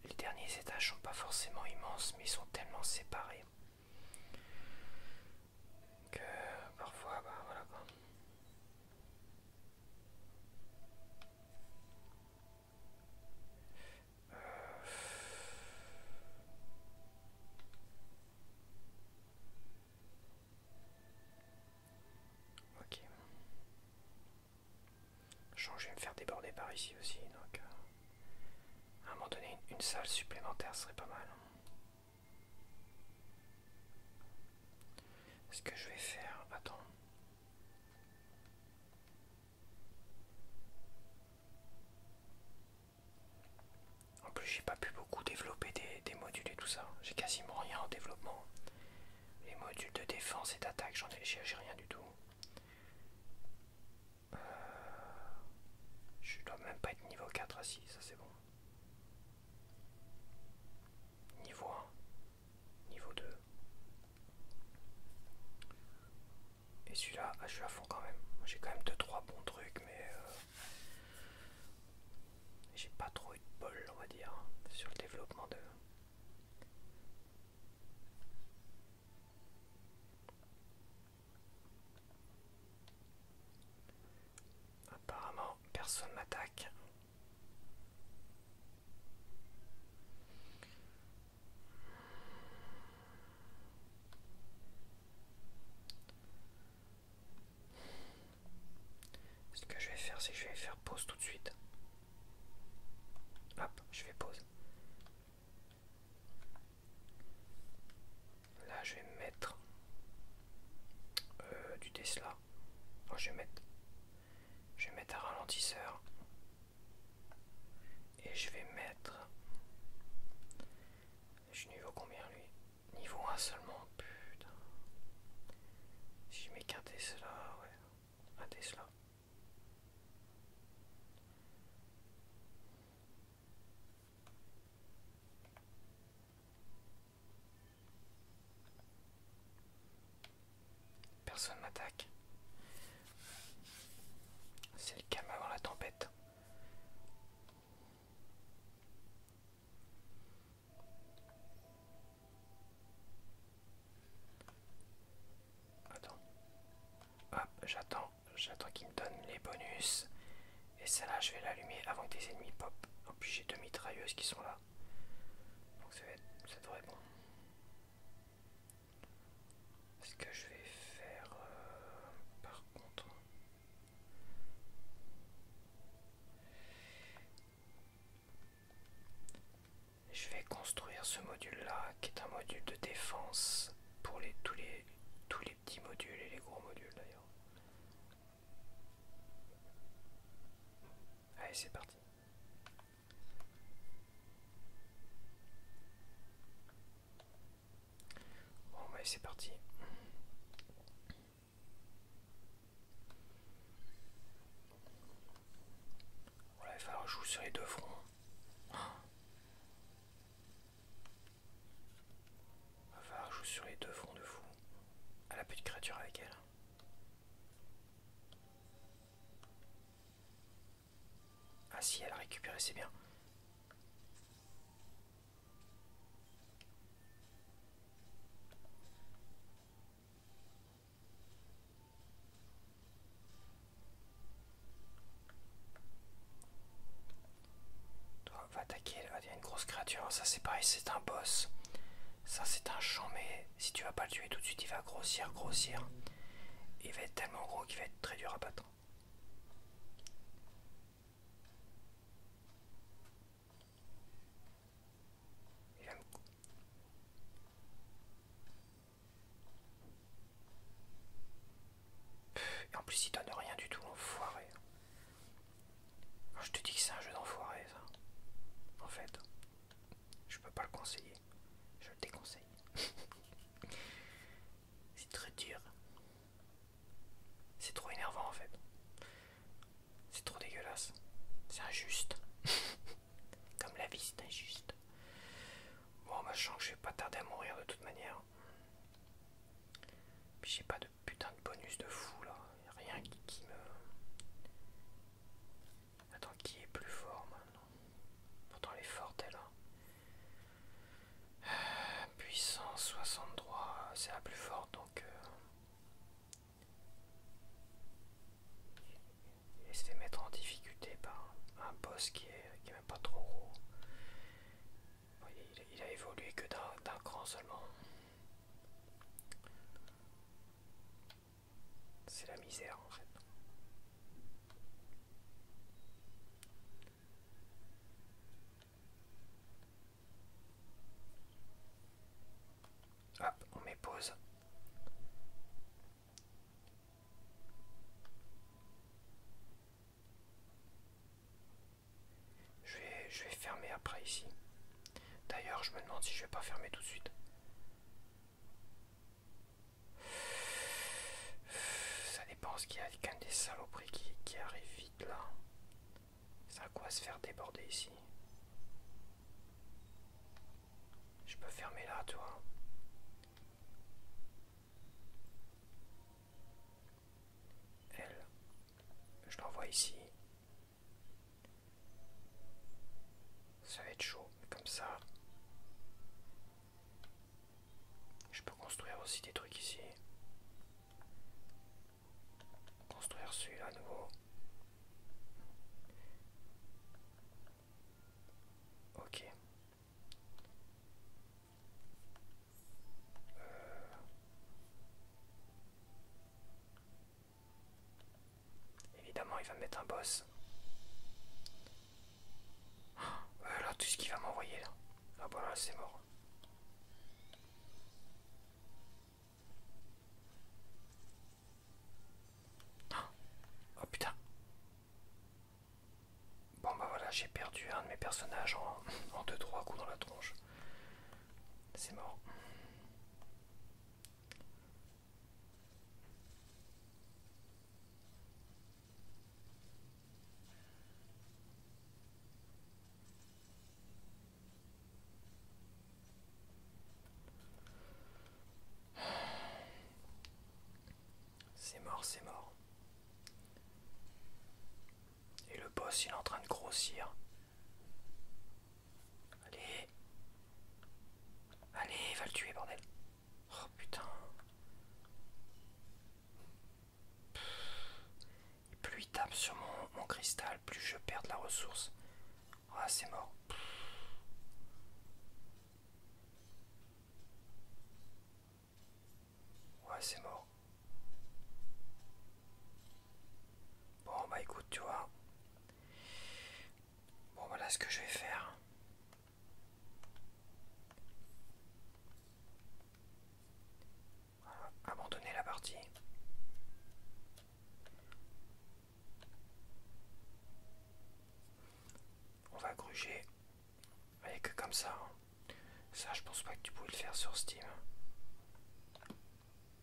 Les derniers étages sont pas forcément immenses, mais ils sont tellement séparés que parfois, bah voilà quoi. Ok. Je vais me faire déborder par ici aussi, donc à un moment donné, une salle supplémentaire serait pas mal. Ce que je vais faire, attends. En plus, j'ai pas pu beaucoup développer des modules et tout ça. J'ai quasiment rien en développement. Les modules de défense et d'attaque, j'ai rien du tout. Je dois même pas être niveau 4 à 6, ça c'est bon. Niveau 1, niveau 2. Et celui-là, je suis à fond quand même. J'ai quand même 2-3 bons trucs, mais j'ai pas trop eu de bol, on va dire, sur le développement de. Apparemment, personne m'attaque. Ce que je vais faire, c'est que je vais faire pause tout de suite. Hop, je fais pause. Là, je vais mettre du Tesla. Oh, je vais mettre un ralentisseur. Et je vais mettre. Je suis niveau combien lui? Niveau 1 seulement, putain. Si je mets qu'un Tesla, ouais. Un Tesla. Personne m'attaque. C'est le Kama j'attends qu'il me donne les bonus. Et celle-là, je vais l'allumer avant que des ennemis pop. En plus, j'ai 2 mitrailleuses qui sont là. Donc ça devrait être bon. Ce que je vais faire par contre. Je vais construire ce module-là, qui est un module de défense pour tous les petits modules et les gros modules d'ailleurs. Allez, c'est parti. Bon, bah, c'est parti. Voilà, il va falloir que je joue sur les deux fronts. Il va falloir que je joue sur les deux fronts de fou. À la petite créature avec elle. Ah si, elle a récupéré, c'est bien. Toi, va attaquer, il y a une grosse créature. Ça c'est pareil, c'est un boss. Ça c'est un champ, mais si tu vas pas le tuer tout de suite, il va grossir, grossir. Il va être tellement gros qu'il va être très dur à battre. Il va me... Et en plus il donne rien du tout, l'enfoiré. Quand je te dis que c'est un jeu d'enfoiré ça, en fait, je peux pas le conseiller. Je le déconseille. C'est très dur. C'est trop énervant en fait. C'est trop dégueulasse. C'est injuste. Comme la vie c'est injuste. Bon bah je sens que je vais pas tarder à mourir de toute manière. Puis j'ai pas de putain de bonus de fou là. Y'a rien qui me... Attends, qui est plus fort maintenant? Pourtant elle est forte elle. Puissance 63, c'est la plus forte donc... Il se fait mettre en difficulté par un boss qui est même pas trop gros. Bon, il a évolué que d'un cran seulement. C'est la misère en fait. Hop, on met pause. Je vais fermer après ici. D'ailleurs, je me demande si je vais pas fermer tout de suite. Ça dépend, parce qu'il y a quand même des saloperies qui arrivent vite là. C'est à quoi se faire déborder ici. Je peux fermer là, tu vois. Elle, je l'envoie ici. Ça va être chaud, comme ça. Je peux construire aussi des trucs ici. Construire celui-là à nouveau. Ok. Évidemment, il va me mettre un boss. Là, tout ce qu'il va m'envoyer là. Ah bah là, c'est mort. Oh putain. Bon bah voilà, j'ai perdu un de mes personnages en 2-3 coups dans la tronche. C'est mort. C'est mort, c'est mort. Et le boss, il est en train de grossir. Allez. Allez, va le tuer, bordel. Oh putain. cristal, plus je perds de la ressource. Ah, c'est mort. Ouais, c'est mort. Bon, bah écoute, tu vois. Bon, voilà ce que je vais faire. Voilà, abandonner la partie. On va gruger. Allez, que comme ça. Hein. Ça, je pense pas que tu pouvais le faire sur Steam.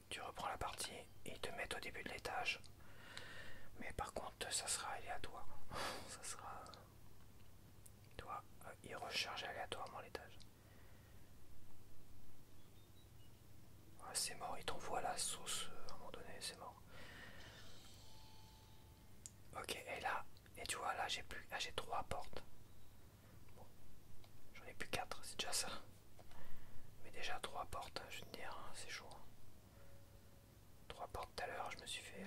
Tu reprends la partie et ils te mettent au début de l'étage. Mais par contre, ça sera aléatoire. Ça sera... Tu vois, il recharge aléatoirement l'étage. Ah, c'est mort, il t'envoie la sauce à un moment donné, c'est mort. Ok, et là, et tu vois, là j'ai plus. Là j'ai 3 portes. Bon, j'en ai plus 4, c'est déjà ça. Mais déjà 3 portes, je veux te dire, hein, c'est chaud. 3 portes tout à l'heure, je me suis fait.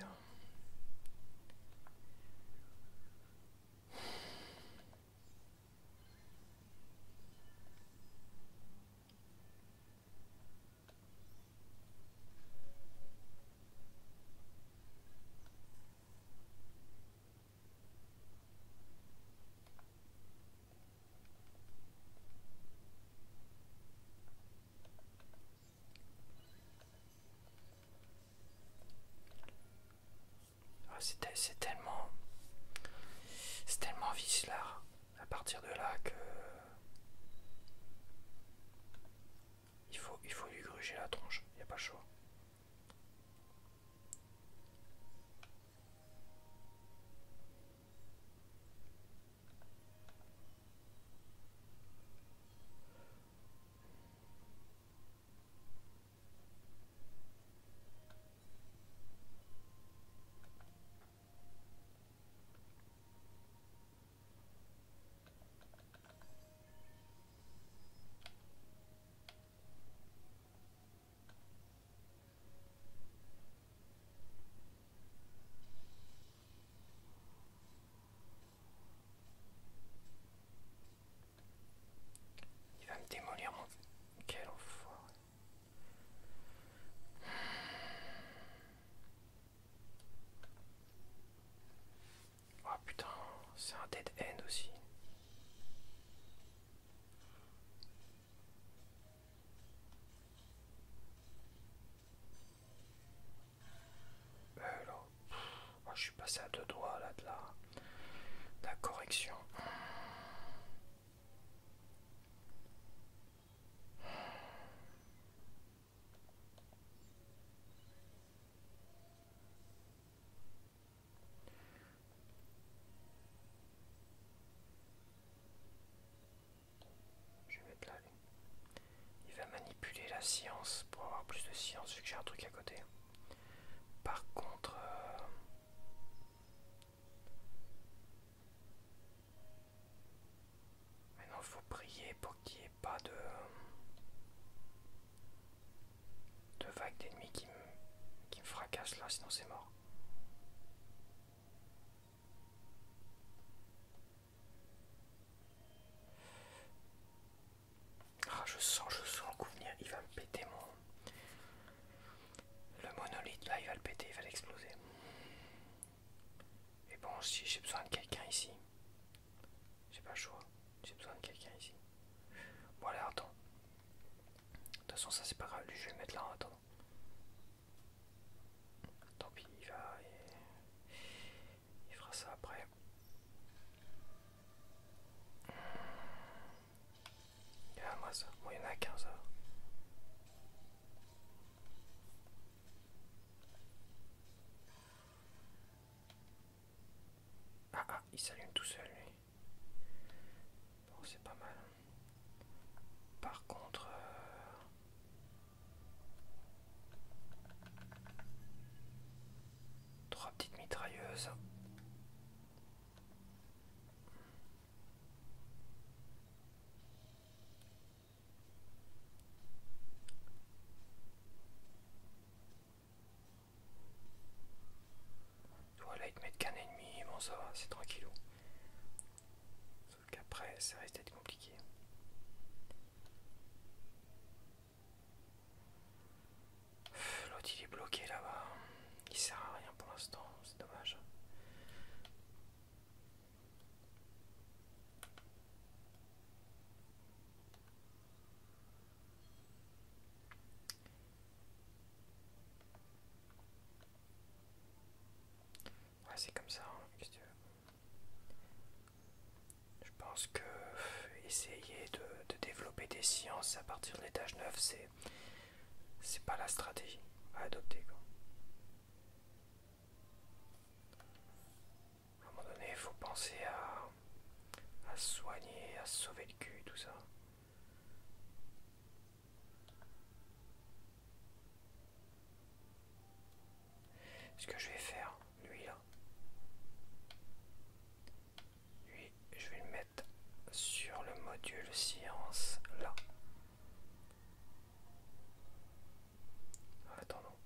Ah, c'est tellement. C'est tellement vicelard à partir de là que. Il faut lui gruger la tronche, il n'y a pas le choix. Il va me démolir mon. Quel enfoiré. Oh putain, c'est un dead end aussi. Là, oh, je suis passé à 2 doigts là de la correction. Je vais mettre là. Il va manipuler la science pour avoir plus de science vu que j'ai un truc à côté. Par contre, maintenant il faut prier pour qu'il n'y ait pas de vagues d'ennemis qui me fracassent là, sinon c'est mort. Ah, je sens le coup venir, il va me péter mon. Le monolithe là, il va le péter, il va l'exploser. Et bon, si j'ai besoin de quelqu'un ici, j'ai pas le choix, j'ai besoin de quelqu'un ici. Bon, allez, attends. De toute façon, ça c'est pas grave, lui je vais le mettre là en attendant. Tant pis, il fera ça après. Ah, moi ça, moi il y en a qu'un ça. Ah ah, il s'allume tout seul lui. Bon, c'est pas mal. Par contre, 3 petites mitrailleuses. Voilà, ils te mettent qu'un ennemi, bon ça va, c'est tranquillou. bloqué là-bas. Il sert à rien pour l'instant, c'est dommage. Ouais, c'est comme ça, hein. Qu'est-ce que tu veux. Je pense que essayer de développer des sciences à partir de l'étage 9, c'est pas la stratégie à adopter, quoi. À un moment donné, il faut penser à se soigner, à se sauver le cul, tout ça. Ce que je vais faire, lui là, lui, je vais le mettre sur le module science là. Attends, non.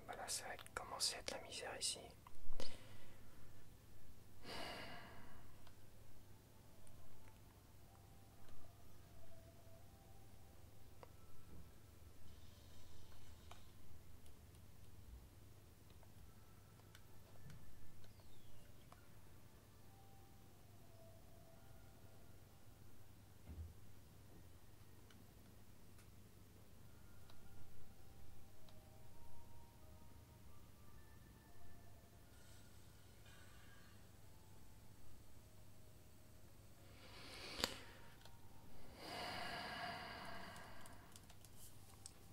Bah là, ça va commencer à être la misère ici.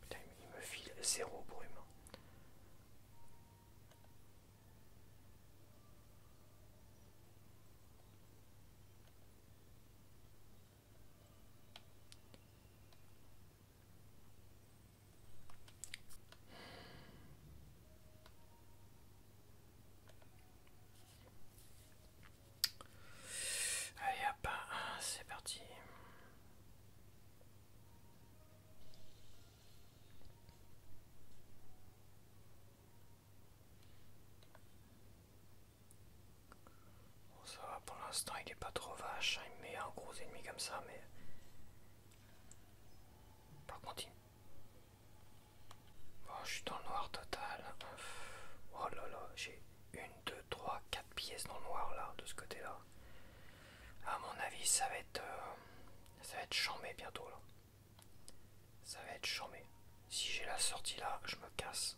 Putain, il me file zéro brume. Allez hop, c'est parti. Bon, ça va pour l'instant, il est pas trop vache. Il me met un gros ennemi comme ça, mais par contre, oh, je suis dans le noir total. Oh là là, j'ai une, deux, trois, quatre pièces dans le noir là, de ce côté-là. À mon avis, ça va être chambé bientôt là. Ça va être chambé. Si j'ai la sortie là, je me casse.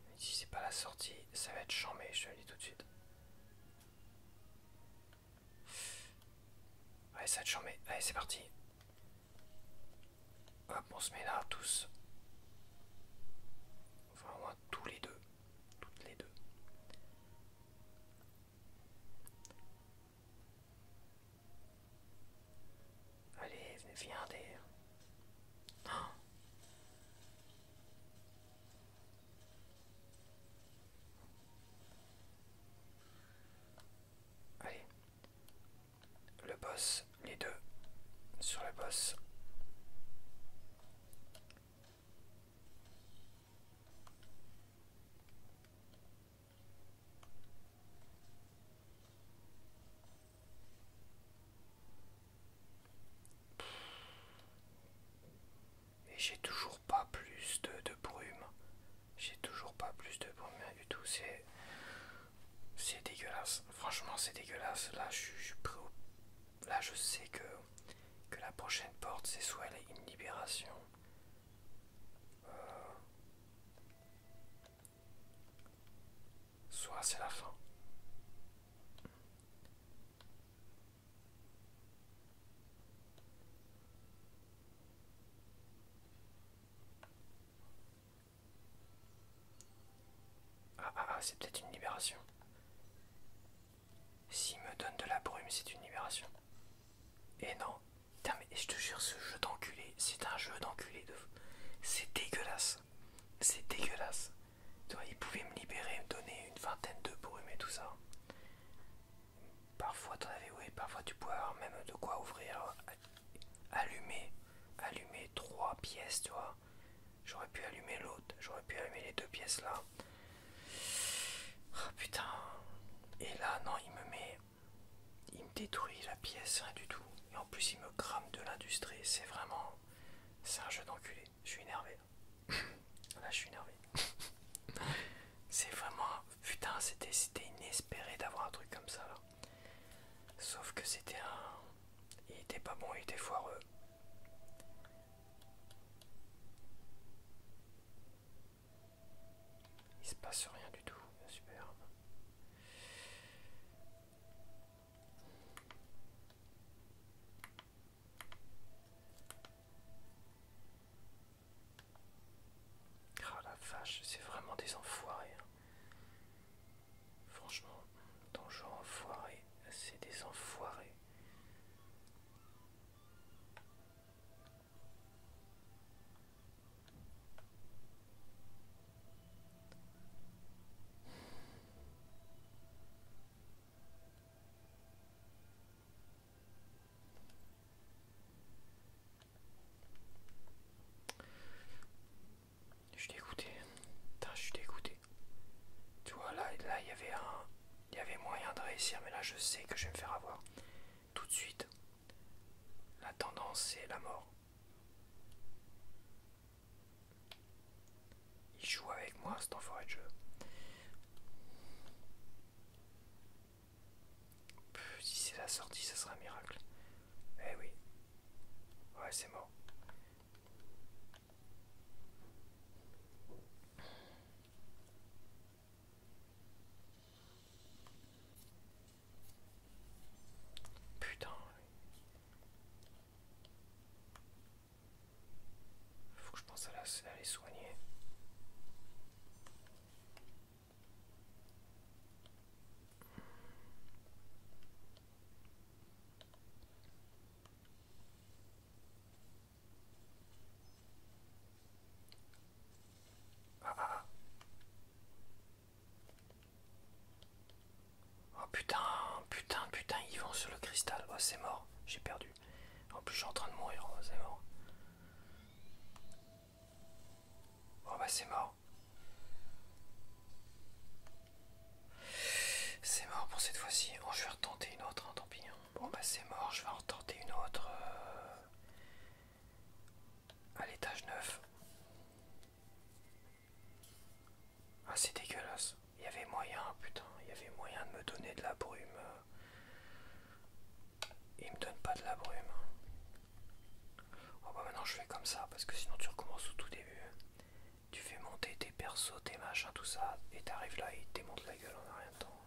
Mais si c'est pas la sortie, ça va être chambé, je te le dis tout de suite. Allez, ça va être chambé. Allez, c'est parti. Hop, on se met là tous. Enfin, au moins tous les deux. Toutes les deux. Allez, viens des. Oh. Allez. Le boss, les deux. Sur le boss. Et j'ai toujours pas plus de brume. J'ai toujours pas plus de brume du tout. C'est dégueulasse. Franchement, c'est dégueulasse. Là, je suis prêt au. Là, je sais que la prochaine porte, c'est soit une libération. Soit c'est la fin. Ah, c'est peut-être une libération. S'il me donne de la brume, c'est une libération. Et non. Putain, mais je te jure, ce jeu d'enculé, c'est un jeu d'enculé de. C'est dégueulasse. C'est dégueulasse. Tu vois, il pouvait me libérer, me donner une vingtaine de brumes et tout ça. allumer 3 pièces, tu vois. J'aurais pu allumer l'autre, j'aurais pu allumer les 2 pièces là. Oh putain. Et là, non, il me détruit la pièce, rien du tout. Et en plus, il me crame de l'industrie. C'est un jeu d'enculé. Je suis énervé. Là, je suis énervé. C'est vraiment, putain, c'était inespéré d'avoir un truc comme ça là. Sauf que il était pas bon, il était foireux. Il se passe rien du tout. Super. Oh la vache, c'est vraiment des enfoirés, hein. Franchement, dans le genre enfoiré, c'est des enfoirés. Je suis dégoûté. Putain, je suis dégoûté. Tu vois, là, il y avait moyen de réussir, mais là, je sais que je vais me faire avoir. Tout de suite, la tendance, c'est la mort. Il joue avec moi, cet enfoiré de jeu. Si c'est la sortie, ça sera un miracle. Eh oui. Ouais, c'est mort. Putain. Faut que je pense à les soigner. Ah, ah, ah. Oh putain, putain, putain, ils vont sur le cristal. Oh, c'est mort, j'ai perdu. En plus, je suis en train de mourir. Oh, c'est mort. Oh, bah, c'est mort. C'est mort pour cette fois-ci. Bon, je vais retenter une autre, hein, tant pis. Bon, bah, c'est mort, je vais en retenter une autre. À l'étage 9. Ah, c'est dégueulasse. Il y avait moyen, putain, il y avait moyen de me donner de la brume. Il me donne pas de la brume. Oh, bah, maintenant, je fais comme ça, parce que sinon, tu recommences au tout début. Tu fais monter tes persos, tes machins, tout ça, et t'arrives là, et il te démonte la gueule en a rien de temps.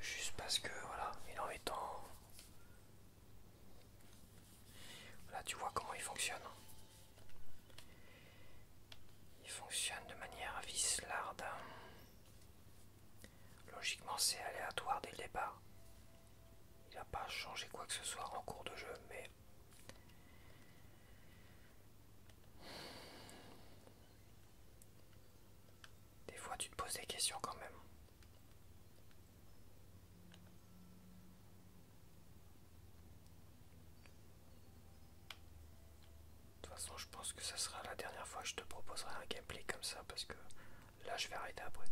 Juste parce que, voilà, il en est temps. Là, tu vois comment il fonctionne. Il fonctionne de manière vislarde. Logiquement, c'est aléatoire dès le départ. Il n'a pas changé quoi que ce soit en cours de jeu, mais des fois, tu te poses des questions quand même. De toute façon, je pense que ça sera la dernière fois que je te proposerai un gameplay comme ça, parce que là, je vais arrêter après.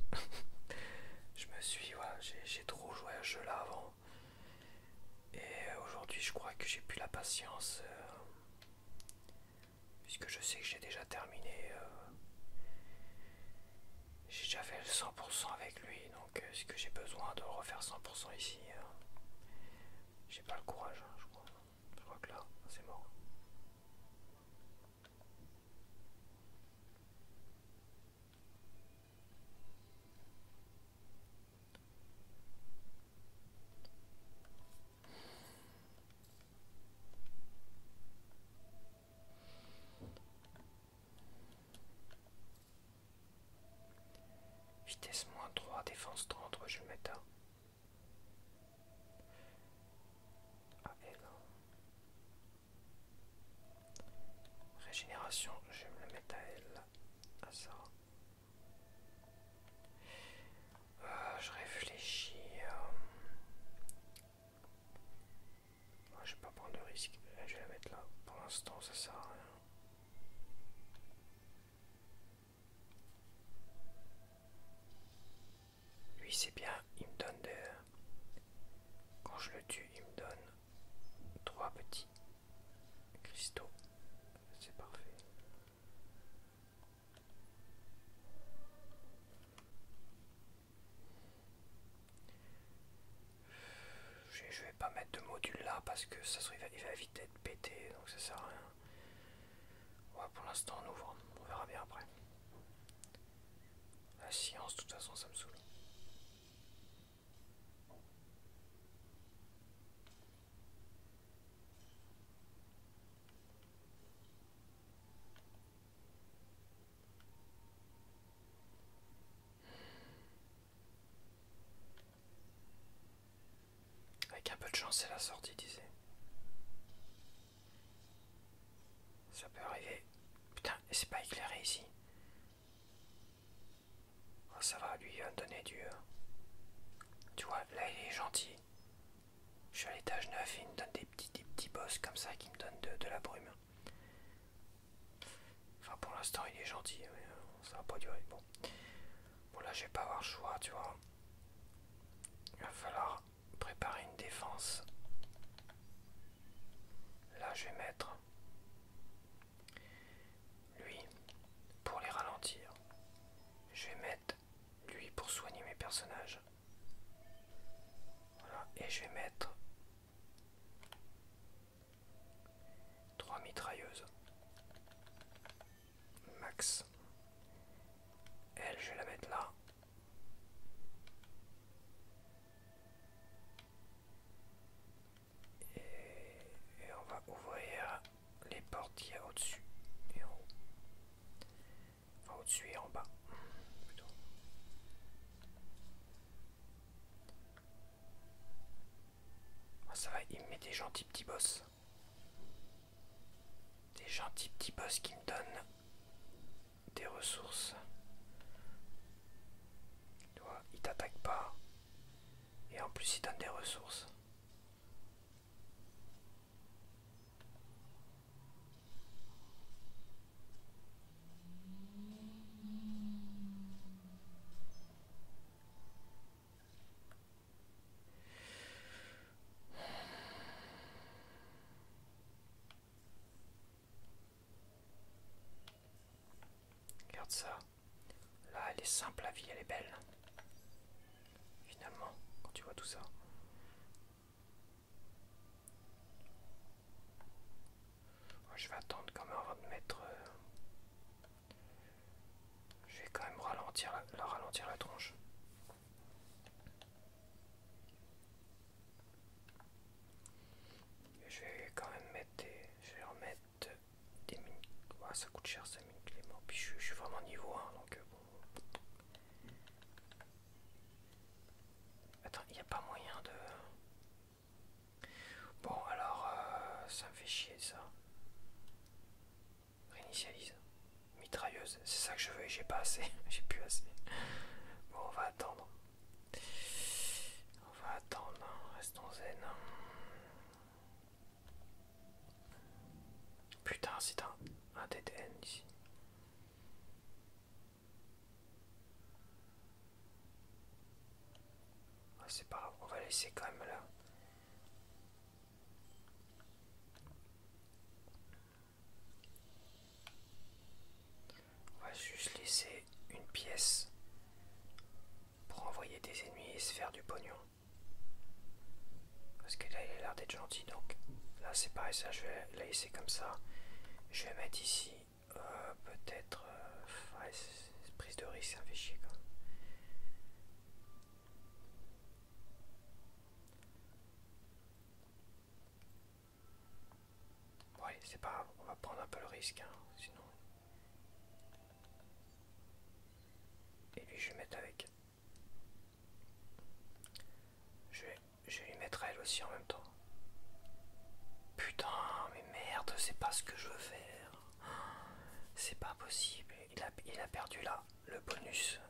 Voilà, j'ai trop joué à ce jeu-là avant. Et aujourd'hui, je crois que j'ai plus la patience. Puisque je sais que j'ai déjà terminé. J'ai déjà fait le 100% avec lui. Donc, est-ce que j'ai besoin de refaire 100% ici? J'ai pas le courage, hein, je crois. Je crois que là, c'est mort. Vitesse -3, défense 30, ouais, je vais le mettre à L. Régénération, je vais me le mettre à L. À ça. Je réfléchis. Ouais, je vais pas prendre de risque. Je vais la mettre là. Bon, c'est bien, il me donne des... Quand je le tue, il me donne 3 petits cristaux. C'est parfait. Je vais pas mettre de module là parce que ça serait, il va vite être pété, donc ça sert à rien. Ouais, pour l'instant on ouvre, on verra bien après. La science, de toute façon, ça me saoule. Avec un peu de chance, c'est la sortie, disait. Ça peut arriver. Putain, et c'est pas éclairé ici. Oh, ça va, lui, il va me donner du... Tu vois, là, il est gentil. Je suis à l'étage 9 et il me donne des petits boss comme ça qui me donnent de la brume. Enfin, pour l'instant, il est gentil, mais ça va pas durer. Bon. Bon, là, je vais pas avoir le choix, tu vois. Il va falloir préparer une défense. Là, je vais mettre lui pour les ralentir. Je vais mettre lui pour soigner mes personnages. Voilà, et je vais mettre 3 mitrailleuses. Max. Elle, je vais la mettre là. Et on va ouvrir les portes qu'il y a au-dessus et en haut. Enfin, au-dessus et en bas. Plutôt. Ah, ça va, il me met des gentils petits boss. Des gentils petits boss qui me donnent des ressources. Tu vois, il t'attaque pas. Et en plus, il donne des ressources. Regarde ça. Là, elle est simple, la vie, elle est belle. Finalement, quand tu vois tout ça. Moi, je vais attendre quand même avant de mettre... Je vais quand même ralentir ralentir la tronche. Et je vais quand même mettre des... Je vais remettre des mines... Ouais, ça coûte cher, ça, mine Clément. Puis je suis vraiment niveau 1, donc bon... Attends, il n'y a pas moyen de... Bon, alors, ça me fait chier, ça. Réinitialise. Mitrailleuse, c'est ça que je veux et j'ai pas assez. J'ai plus assez. Bon, on va attendre. On va attendre, restons zen. Putain, c'est un dead end ici. Ah, c'est pas grave, on va laisser quand même là. On va juste laisser une pièce pour envoyer des ennemis et se faire du pognon. Parce que là, il a l'air d'être gentil, donc là, c'est pareil, ça, je vais la laisser comme ça. Je vais mettre ici, peut-être... ouais, prise de risque, ça me fait chier quand même. Ouais, c'est pas grave, on va prendre un peu le risque, hein, sinon... Et lui, je vais mettre avec. Je vais lui mettre elle aussi en même temps. Putain, mais merde, c'est pas ce que je veux faire. C'est pas possible. Il a perdu là, le bonus.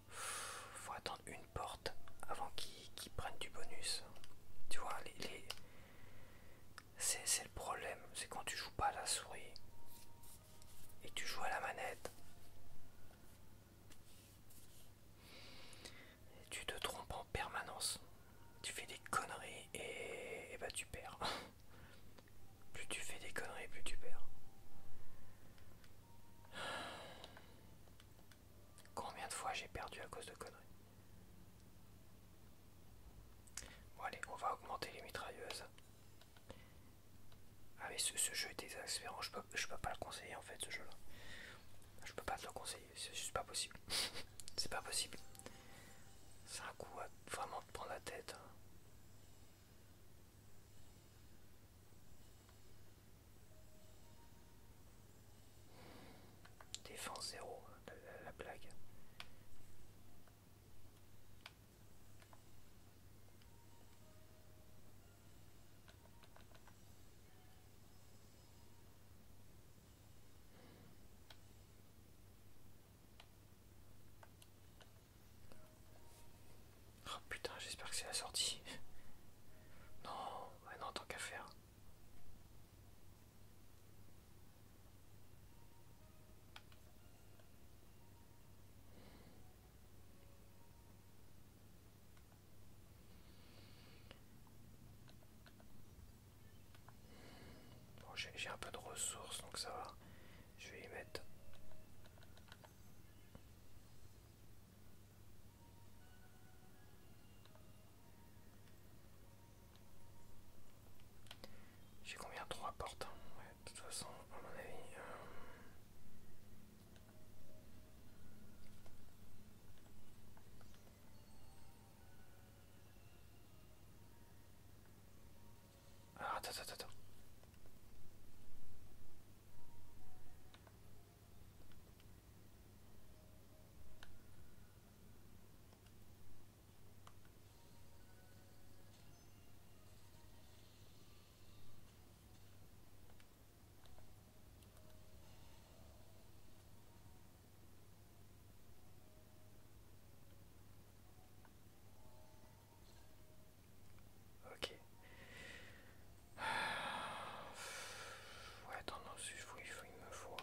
Faut attendre une porte avant qu'il prenne du bonus. Tu vois, c'est le problème. C'est quand tu joues pas à la souris et tu joues à la manette. perdu à cause de conneries. Bon allez, on va augmenter les mitrailleuses. Ah mais ce jeu est désespérant, je peux pas le conseiller en fait ce jeu là. Je peux pas te le conseiller, c'est juste pas possible. C'est pas possible. C'est un coup à vraiment te prendre la tête. Défense 0, la blague. Oh putain, j'espère que c'est la sortie. Non, ouais, non, tant qu'à faire. Bon, j'ai un peu de ressources donc ça va. Je vais y mettre. J'ai combien? 3 portes, hein. Ouais, de toute façon, à mon avis. Alors, attends. Ok. Ouais, attends, non, il me faut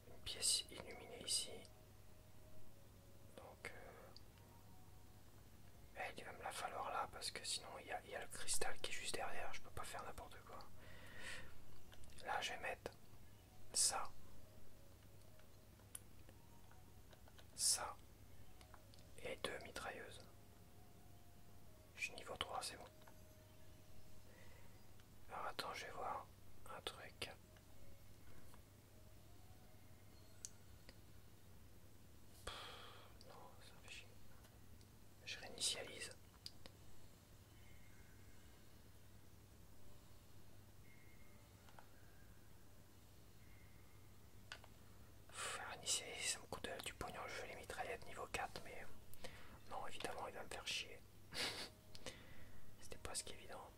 une pièce illuminée ici. Donc, il va me la falloir là parce que sinon il y a le cristal qui est juste derrière. Je peux pas faire n'importe quoi. Là, je vais mettre ça, ça et 2 mitrailleuses. Je suis niveau 3, c'est bon. Alors attends, je vais voir un truc. Non, ça fait chier. Je réinitialise. Réinitialiser, ça me coûte du pognon. Je veux les mitraillettes niveau 4, mais non, évidemment, il va me faire chier. C'était presque évident.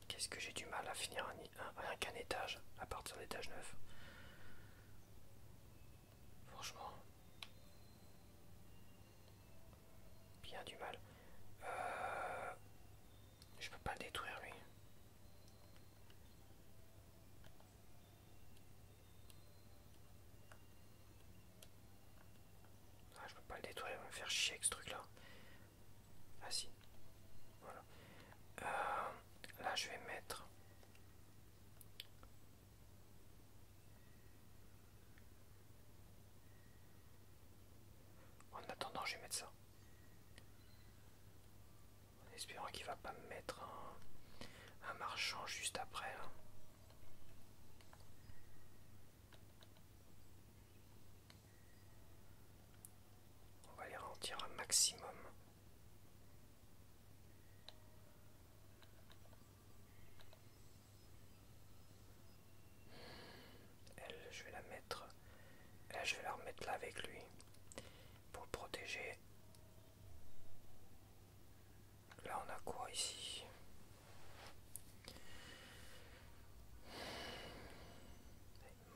Qu'est-ce que j'ai du mal à finir rien qu'un étage, à partir de l'étage 9. Franchement, bien du mal. Je peux pas le détruire lui. Ah, je peux pas le détruire, il va me faire chier avec ce truc là. Ah si, voilà. Là je vais mettre. En attendant, je vais mettre ça. En espérant qu'il va pas me mettre un marchand juste après. Là. On va les ralentir un maximum. Elle, je vais la mettre. Elle, je vais la remettre là avec lui. Pour le protéger. ici.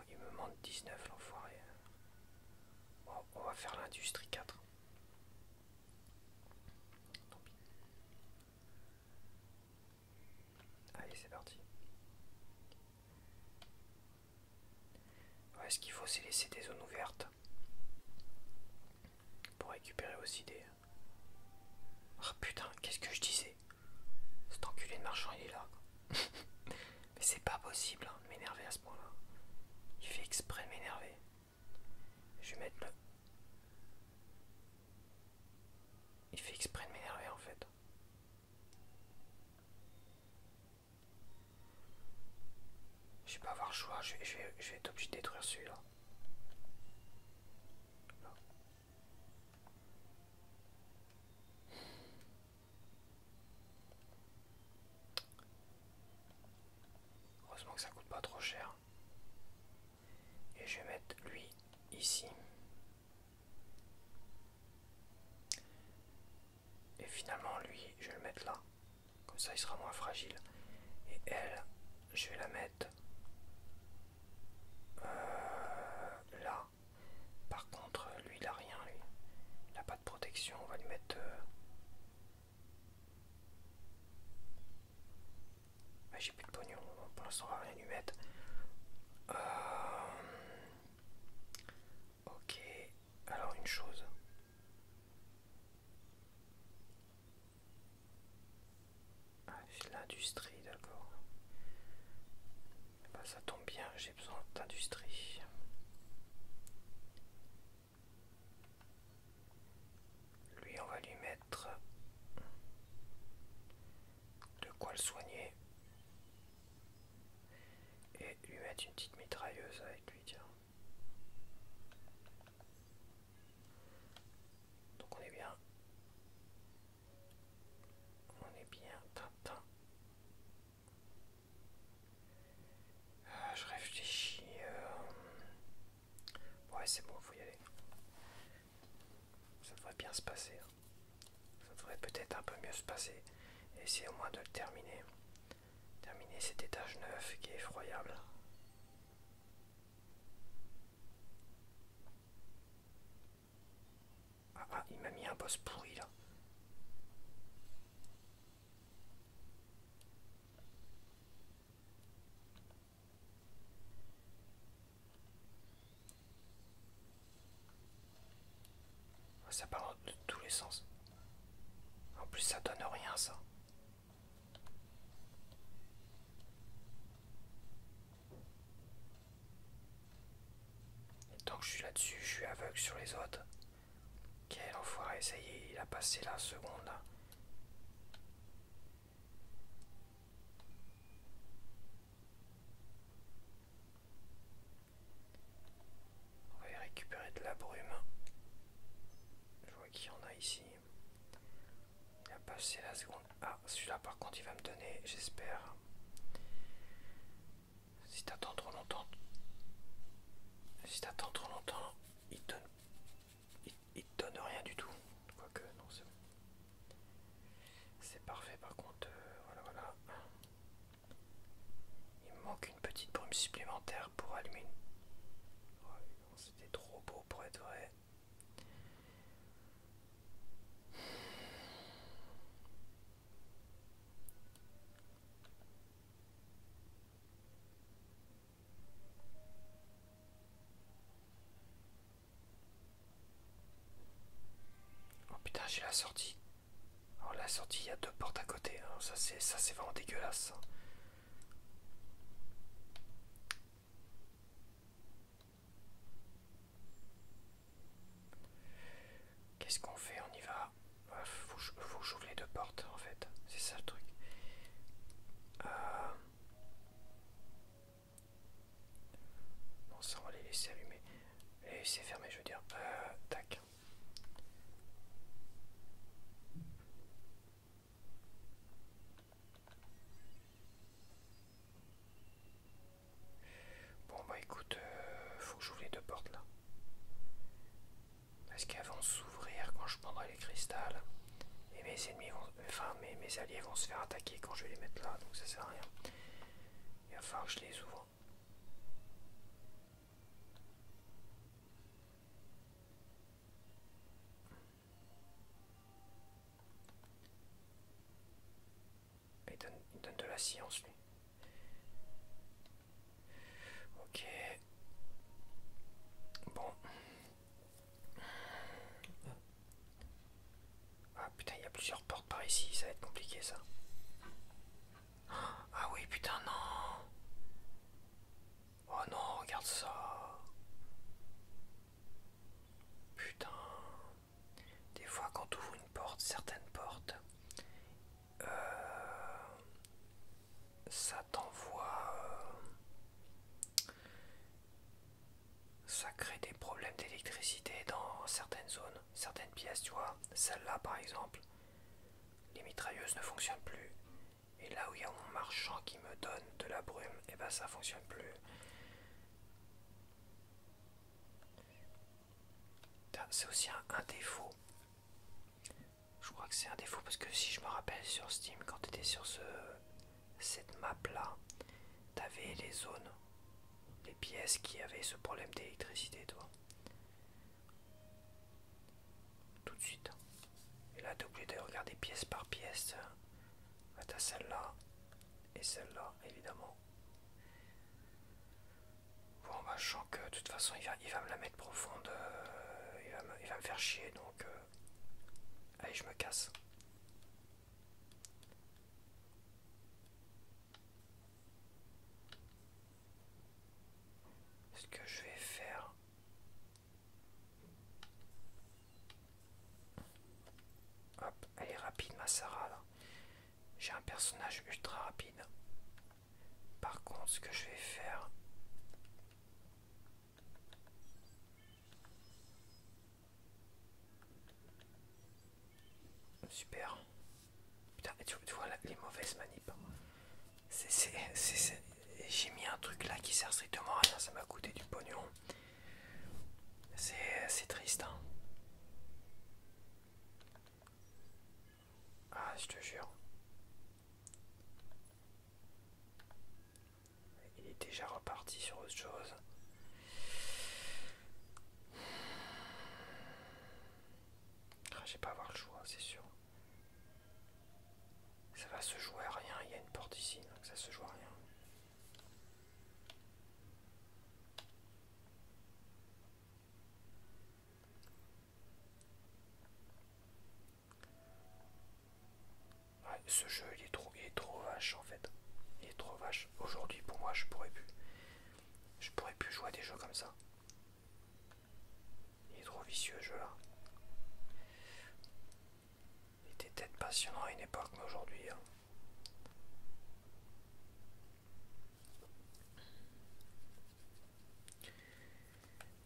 Il me manque 19 l'enfoiré. Bon, on va faire l'industrie 4. Tant pis. Allez, c'est parti. Ouais, ce qu'il faut, c'est laisser des zones ouvertes pour récupérer aussi des... Oh putain, qu'est-ce que je disais? Cet enculé de marchand, il est là. Mais c'est pas possible hein, de m'énerver à ce point-là. Il fait exprès de m'énerver. Je vais mettre le... Il fait exprès de m'énerver en fait. Je vais pas avoir le choix, je vais être obligé de détruire celui-là. Heureusement que ça coûte pas trop cher. Et je vais mettre lui ici. Et finalement lui, je vais le mettre là. Comme ça il sera moins fragile. Et elle, je vais la mettre là. Par contre, lui il a rien lui. Il a pas de protection, on va lui mettre... j'ai plus de pognon, pour l'instant on va rien lui mettre. Ok, alors une chose. Ah, l'industrie, d'accord. Bah, ça tombe bien, j'ai besoin d'industrie. Lui, on va lui mettre de quoi le soigner. Et lui mettre une petite mitrailleuse avec lui, tiens. Donc on est bien. On est bien, Tintin. Je réfléchis. Ouais, c'est bon, faut y aller. Ça devrait bien se passer. Hein. Ça devrait peut-être un peu mieux se passer. Et essayer au moins de le terminer. Terminer cet étage 9 qui est effroyable. Ah, il m'a mis un boss pourri là. Ça part de tous les sens. En plus ça donne rien ça. Et tant que je suis là-dessus, je suis aveugle sur les autres. Quel enfoiré, ça y est, il a passé la seconde là. On va y récupérer de la brume. Je vois qu'il y en a ici. Il a passé la seconde. Ah, celui-là par contre il va me donner, j'espère. Si t'attends trop longtemps. Si t'attends trop longtemps, il te donne rien du tout. Quoique, non, c'est bon. C'est parfait par contre. Voilà. Il me manque une petite brume supplémentaire pour allumer une... Oh, c'était trop beau pour être vrai. Oh putain, j'ai la sortie. Alors la sortie, il y a deux portes à côté. Hein. Ça c'est vraiment dégueulasse. Qu'est-ce qu'on fait? On y va. Faut que j'ouvre les deux portes en fait. C'est ça le truc. Bon, ça on va les laisser allumer. Les laisser fermer, je veux dire. Tac. Bon bah écoute, faut que j'ouvre les deux portes là. Parce qu'elles vont s'ouvrir quand je prendrai les cristals. Et mes ennemis enfin, mes alliés vont se faire attaquer quand je vais les mettre là, donc ça sert à rien. Il va falloir que je les ouvre. Il donne de la science, lui. Ok. Bon. Ah putain, il y a plusieurs portes par ici, ça va être compliqué ça. Ah oui, putain, non. Oh non, regarde ça. Putain. Des fois, quand tu ouvres une porte, certaines portes, ça t'envoie. Ça crée des problèmes d'électricité dans certaines zones, certaines pièces, tu vois. Celle-là, par exemple, les mitrailleuses ne fonctionnent plus. Et là où il y a mon marchand qui me donne de la brume, et ben ça fonctionne plus. C'est aussi un défaut. Je crois que c'est un défaut parce que si je me rappelle sur Steam, quand tu étais sur cette map là, t'avais les zones, les pièces qui avaient ce problème d'électricité, toi. Tout de suite. Et là, t'es obligé de regarder pièce par pièce. Là, t'as celle-là et celle-là, évidemment. Bon, bah, je sens que de toute façon, il va me la mettre profonde. Il va me faire chier, donc. Allez, je me casse. Ce que je vais faire. Hop, elle est rapide, ma Sarah, là. J'ai un personnage ultra rapide. Par contre, ce que je vais faire. Super. Putain, tu vois là, les mauvaises manips. J'ai mis un truc là qui sert strictement à rien, ça m'a coûté du pognon. C'est triste, hein. Ah, je te jure. Il est déjà reparti sur autre chose. Ah, je vais pas avoir le choix, c'est sûr. Ça va se jouer à rien, il y a une porte ici, donc ça se joue à rien. Ouais, ce jeu il est trop vache en fait. Il est trop vache. Aujourd'hui pour moi je pourrais plus. Je pourrais plus jouer à des jeux comme ça. Il est trop vicieux ce jeu là. Il était peut-être passionnant à une époque mais aujourd'hui. Hein.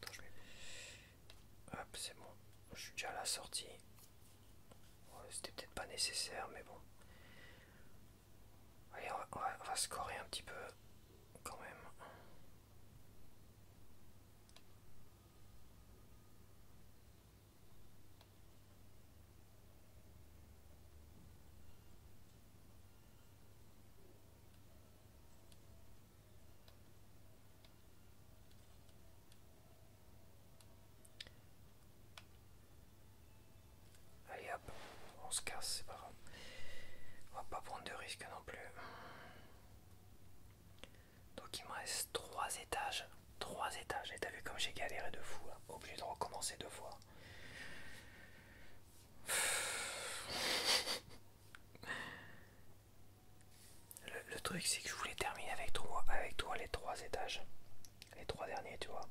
Attends, hop, c'est bon. Je suis déjà à la sortie. Ouais, c'était peut-être pas nécessaire mais bon. Allez, on va scorer un petit peu quand même. Allez hop, on se casse, c'est pas grave. On va pas prendre de risques non plus. Donc il me reste 3 étages. 3 étages. Et t'as vu comme j'ai galéré de fou. Hein. Obligé de recommencer 2 fois. Le truc c'est que je voulais terminer avec toi les 3 étages. Les 3 derniers tu vois.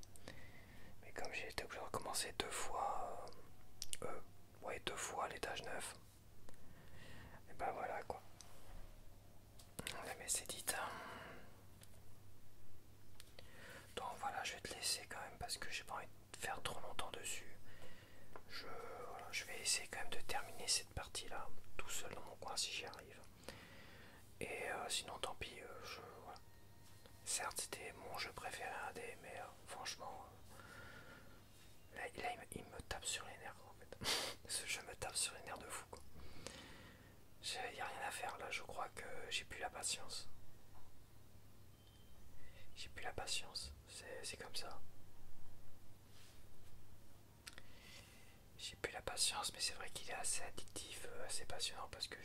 Mais comme j'ai été obligé de recommencer 2 fois. Ouais 2 fois l'étage 9. Et bah voilà quoi. Ouais, mais c'est dit. Hein. Donc voilà, je vais te laisser quand même parce que j'ai pas envie de faire trop longtemps dessus. Voilà, je vais essayer quand même de terminer cette partie là tout seul dans mon coin si j'y arrive. Et sinon tant pis, voilà. Certes c'était mon jeu préféré AD mais franchement là il me tape sur les nerfs en fait. Ce jeu me tape sur les nerfs de fou quoi. Il n'y a rien à faire là, je crois que j'ai plus la patience. J'ai plus la patience, c'est comme ça. J'ai plus la patience, mais c'est vrai qu'il est assez addictif, assez passionnant parce que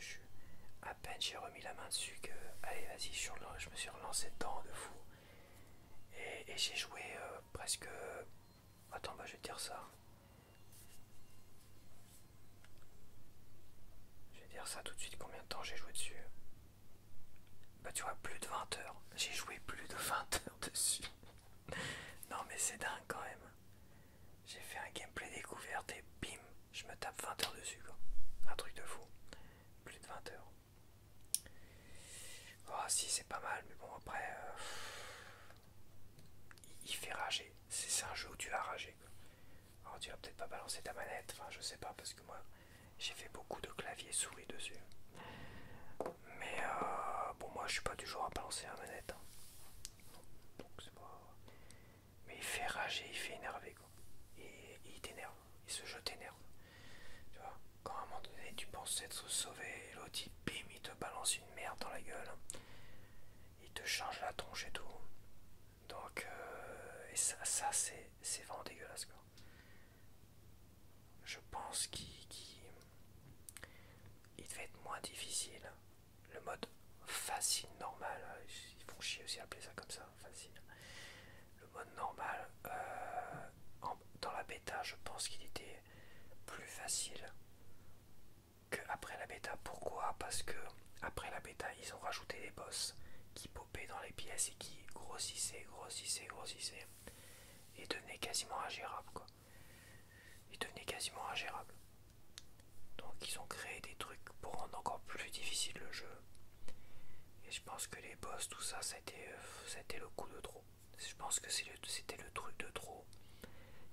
à peine j'ai remis la main dessus que, allez vas-y, je me suis relancé dedans de fou. Et j'ai joué presque... Attends, bah je vais te dire ça. Je vais dire ça tout de suite, combien de temps j'ai joué dessus. Bah tu vois, plus de 20 heures. J'ai joué plus de 20 heures dessus. Non mais c'est dingue quand même. J'ai fait un gameplay découverte et bim, je me tape 20 heures dessus quoi. Un truc de fou. Plus de 20 heures. Oh si c'est pas mal, mais bon après... il fait rager. C'est un jeu où tu vas rager quoi. Alors tu vas peut-être pas balancer ta manette, enfin je sais pas parce que moi j'ai fait beaucoup de clavier souris dessus. Mais bon moi je suis pas du genre à balancer la manette. Hein. Donc c'est pas... Mais il fait rager, il fait énerver quoi. Et il t'énerve, et ce jeu t'énerve. Tu vois, quand à un moment donné tu penses être sauvé, et l'autre il bim, il te balance une merde dans la gueule. Il te change la tronche et tout. Donc et ça c'est vraiment dégueulasse quoi. Je pense qu'il devait être moins difficile. Le mode facile normal, ils font chier aussi à appeler ça comme ça, facile. Le mode normal, dans la bêta, je pense qu'il était plus facile que après la bêta. Pourquoi? Parce que après la bêta, ils ont rajouté des boss qui popaient dans les pièces et qui grossissaient, grossissaient, grossissaient et devenaient quasiment ingérables quoi. Ils devenaient quasiment ingérables. Donc ils ont créé des trucs pour rendre encore plus difficile le jeu. Et je pense que les boss, tout ça, ça a été le coup de trop. Je pense que c'était le truc de trop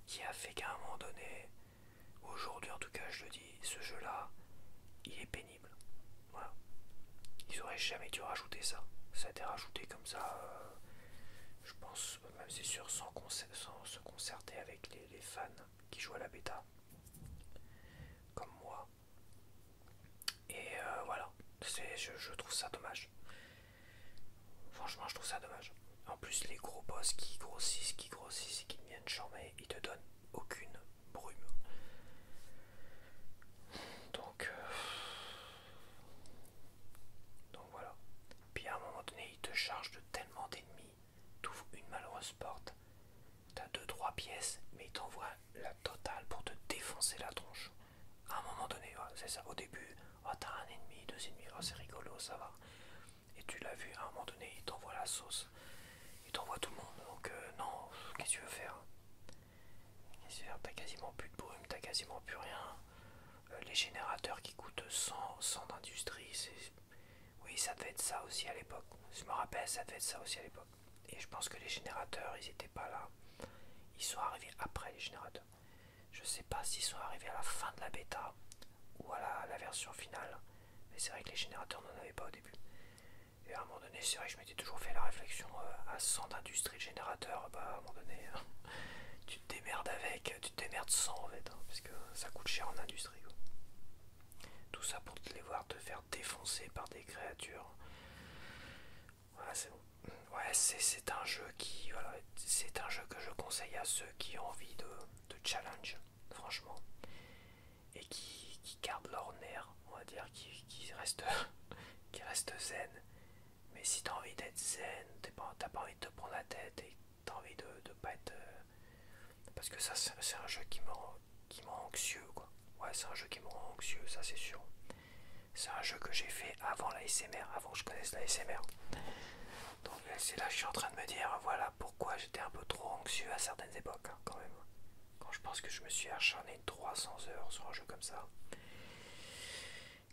qui a fait qu'à un moment donné, aujourd'hui en tout cas je le dis, ce jeu là, il est pénible. Voilà. Ils auraient jamais dû rajouter ça. Ça a été rajouté comme ça, je pense, même c'est sûr, sans se concerter avec les fans qui jouent à la bêta, comme moi. Et voilà, je trouve ça dommage. Franchement, je trouve ça dommage. En plus, les gros boss qui grossissent et qui deviennent charmés, ils te donnent aucune brume. Donc, donc voilà. Puis à un moment donné, ils te chargent de tellement d'ennemis. T'ouvres une malheureuse porte, t'as deux trois pièces, mais ils t'envoient la totale pour te défoncer la tronche. À un moment donné, ouais, c'est ça. Au début, oh, t'as un ennemi, deux ennemis, oh, c'est rigolo, ça va. Et tu l'as vu, à un moment donné, il t'envoie la sauce. Il t'envoie tout le monde. Donc non, qu'est-ce que tu veux faire? T'as quasiment plus de brume, t'as quasiment plus rien. Les générateurs qui coûtent 100 d'industrie, oui, ça devait être ça aussi à l'époque. Je me rappelle, ça devait être ça aussi à l'époque. Et je pense que les générateurs, ils étaient pas là. Ils sont arrivés après les générateurs. Je sais pas s'ils sont arrivés à la fin de la bêta ou à la version finale. Mais c'est vrai que les générateurs n'en avaient pas au début. Et à un moment donné, c'est vrai que je m'étais toujours fait la réflexion à 100 d'industrie de générateur, bah à un moment donné, tu te démerdes avec, tu te démerdes sans en fait, hein, parce que ça coûte cher en industrie. Quoi. Tout ça pour les voir te faire défoncer par des créatures. Voilà, c'est bon. Ouais, c'est un jeu qui, voilà, c'est un jeu que je conseille à ceux qui ont envie de challenge, franchement, et qui gardent leur nerf, on va dire, qui restent, qui restent zen. Mais si t'as envie d'être zen, t'as pas envie de te prendre la tête et t'as envie de pas être... parce que ça c'est un jeu qui me rend anxieux quoi. Ouais c'est un jeu qui me rend anxieux, ça c'est sûr. C'est un jeu que j'ai fait avant la SMR, avant que je connaisse la SMR. Donc c'est là que je suis en train de me dire voilà pourquoi j'étais un peu trop anxieux à certaines époques hein, quand même. Quand je pense que je me suis acharné 300 heures sur un jeu comme ça.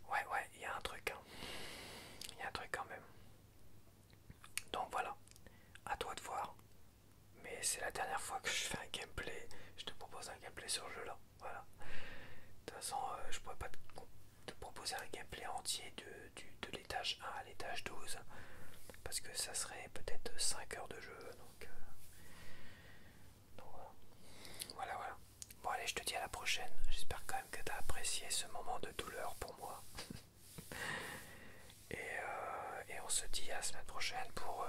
Ouais, il y a un truc. Hein. Il y a un truc quand même. Donc voilà, à toi de voir. Mais c'est la dernière fois que je fais un gameplay. Je te propose un gameplay sur le jeu là. Voilà. De toute façon, je pourrais pas te proposer un gameplay entier de l'étage 1 à l'étage 12. Parce que ça serait peut-être 5 heures de jeu. Donc voilà. Voilà. Bon allez, je te dis à la prochaine. J'espère quand même que tu as apprécié ce moment de douleur pour moi.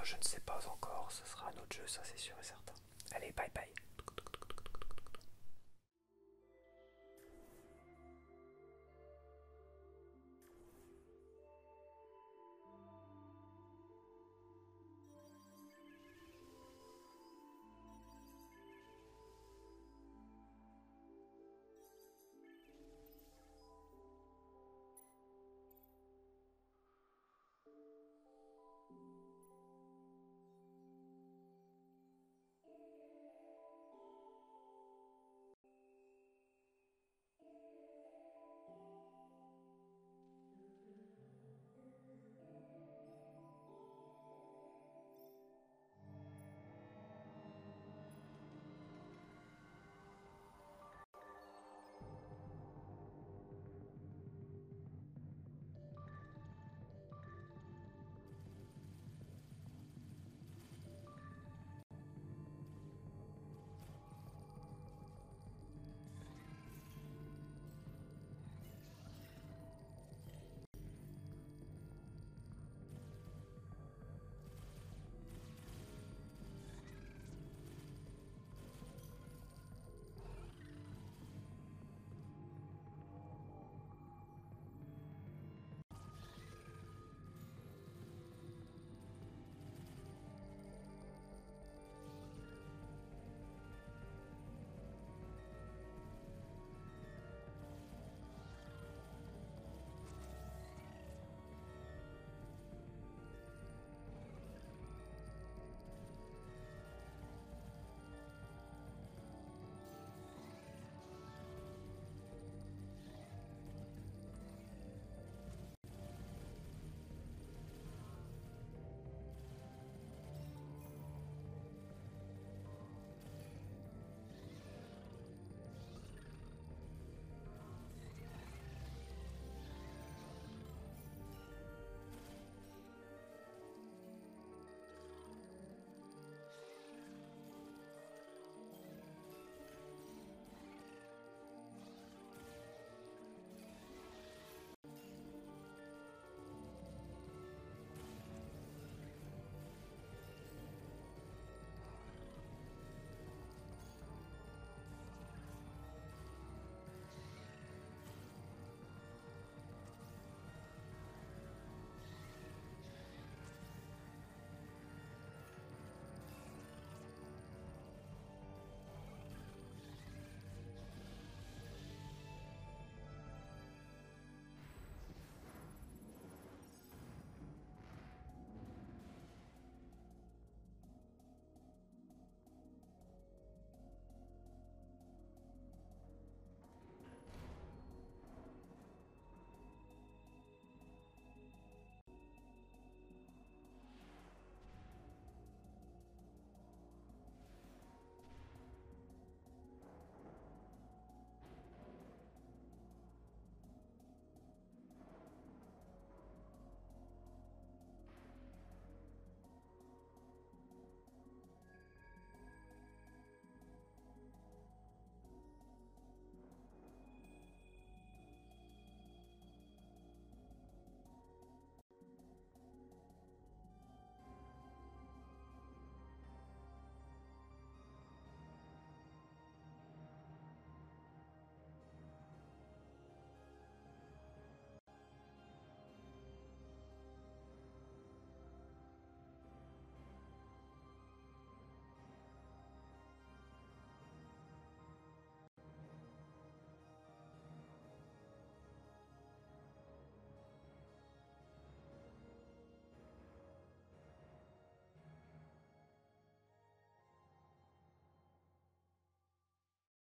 je ne sais pas encore, ce sera un autre jeu, ça c'est sûr et certain. Allez, bye bye.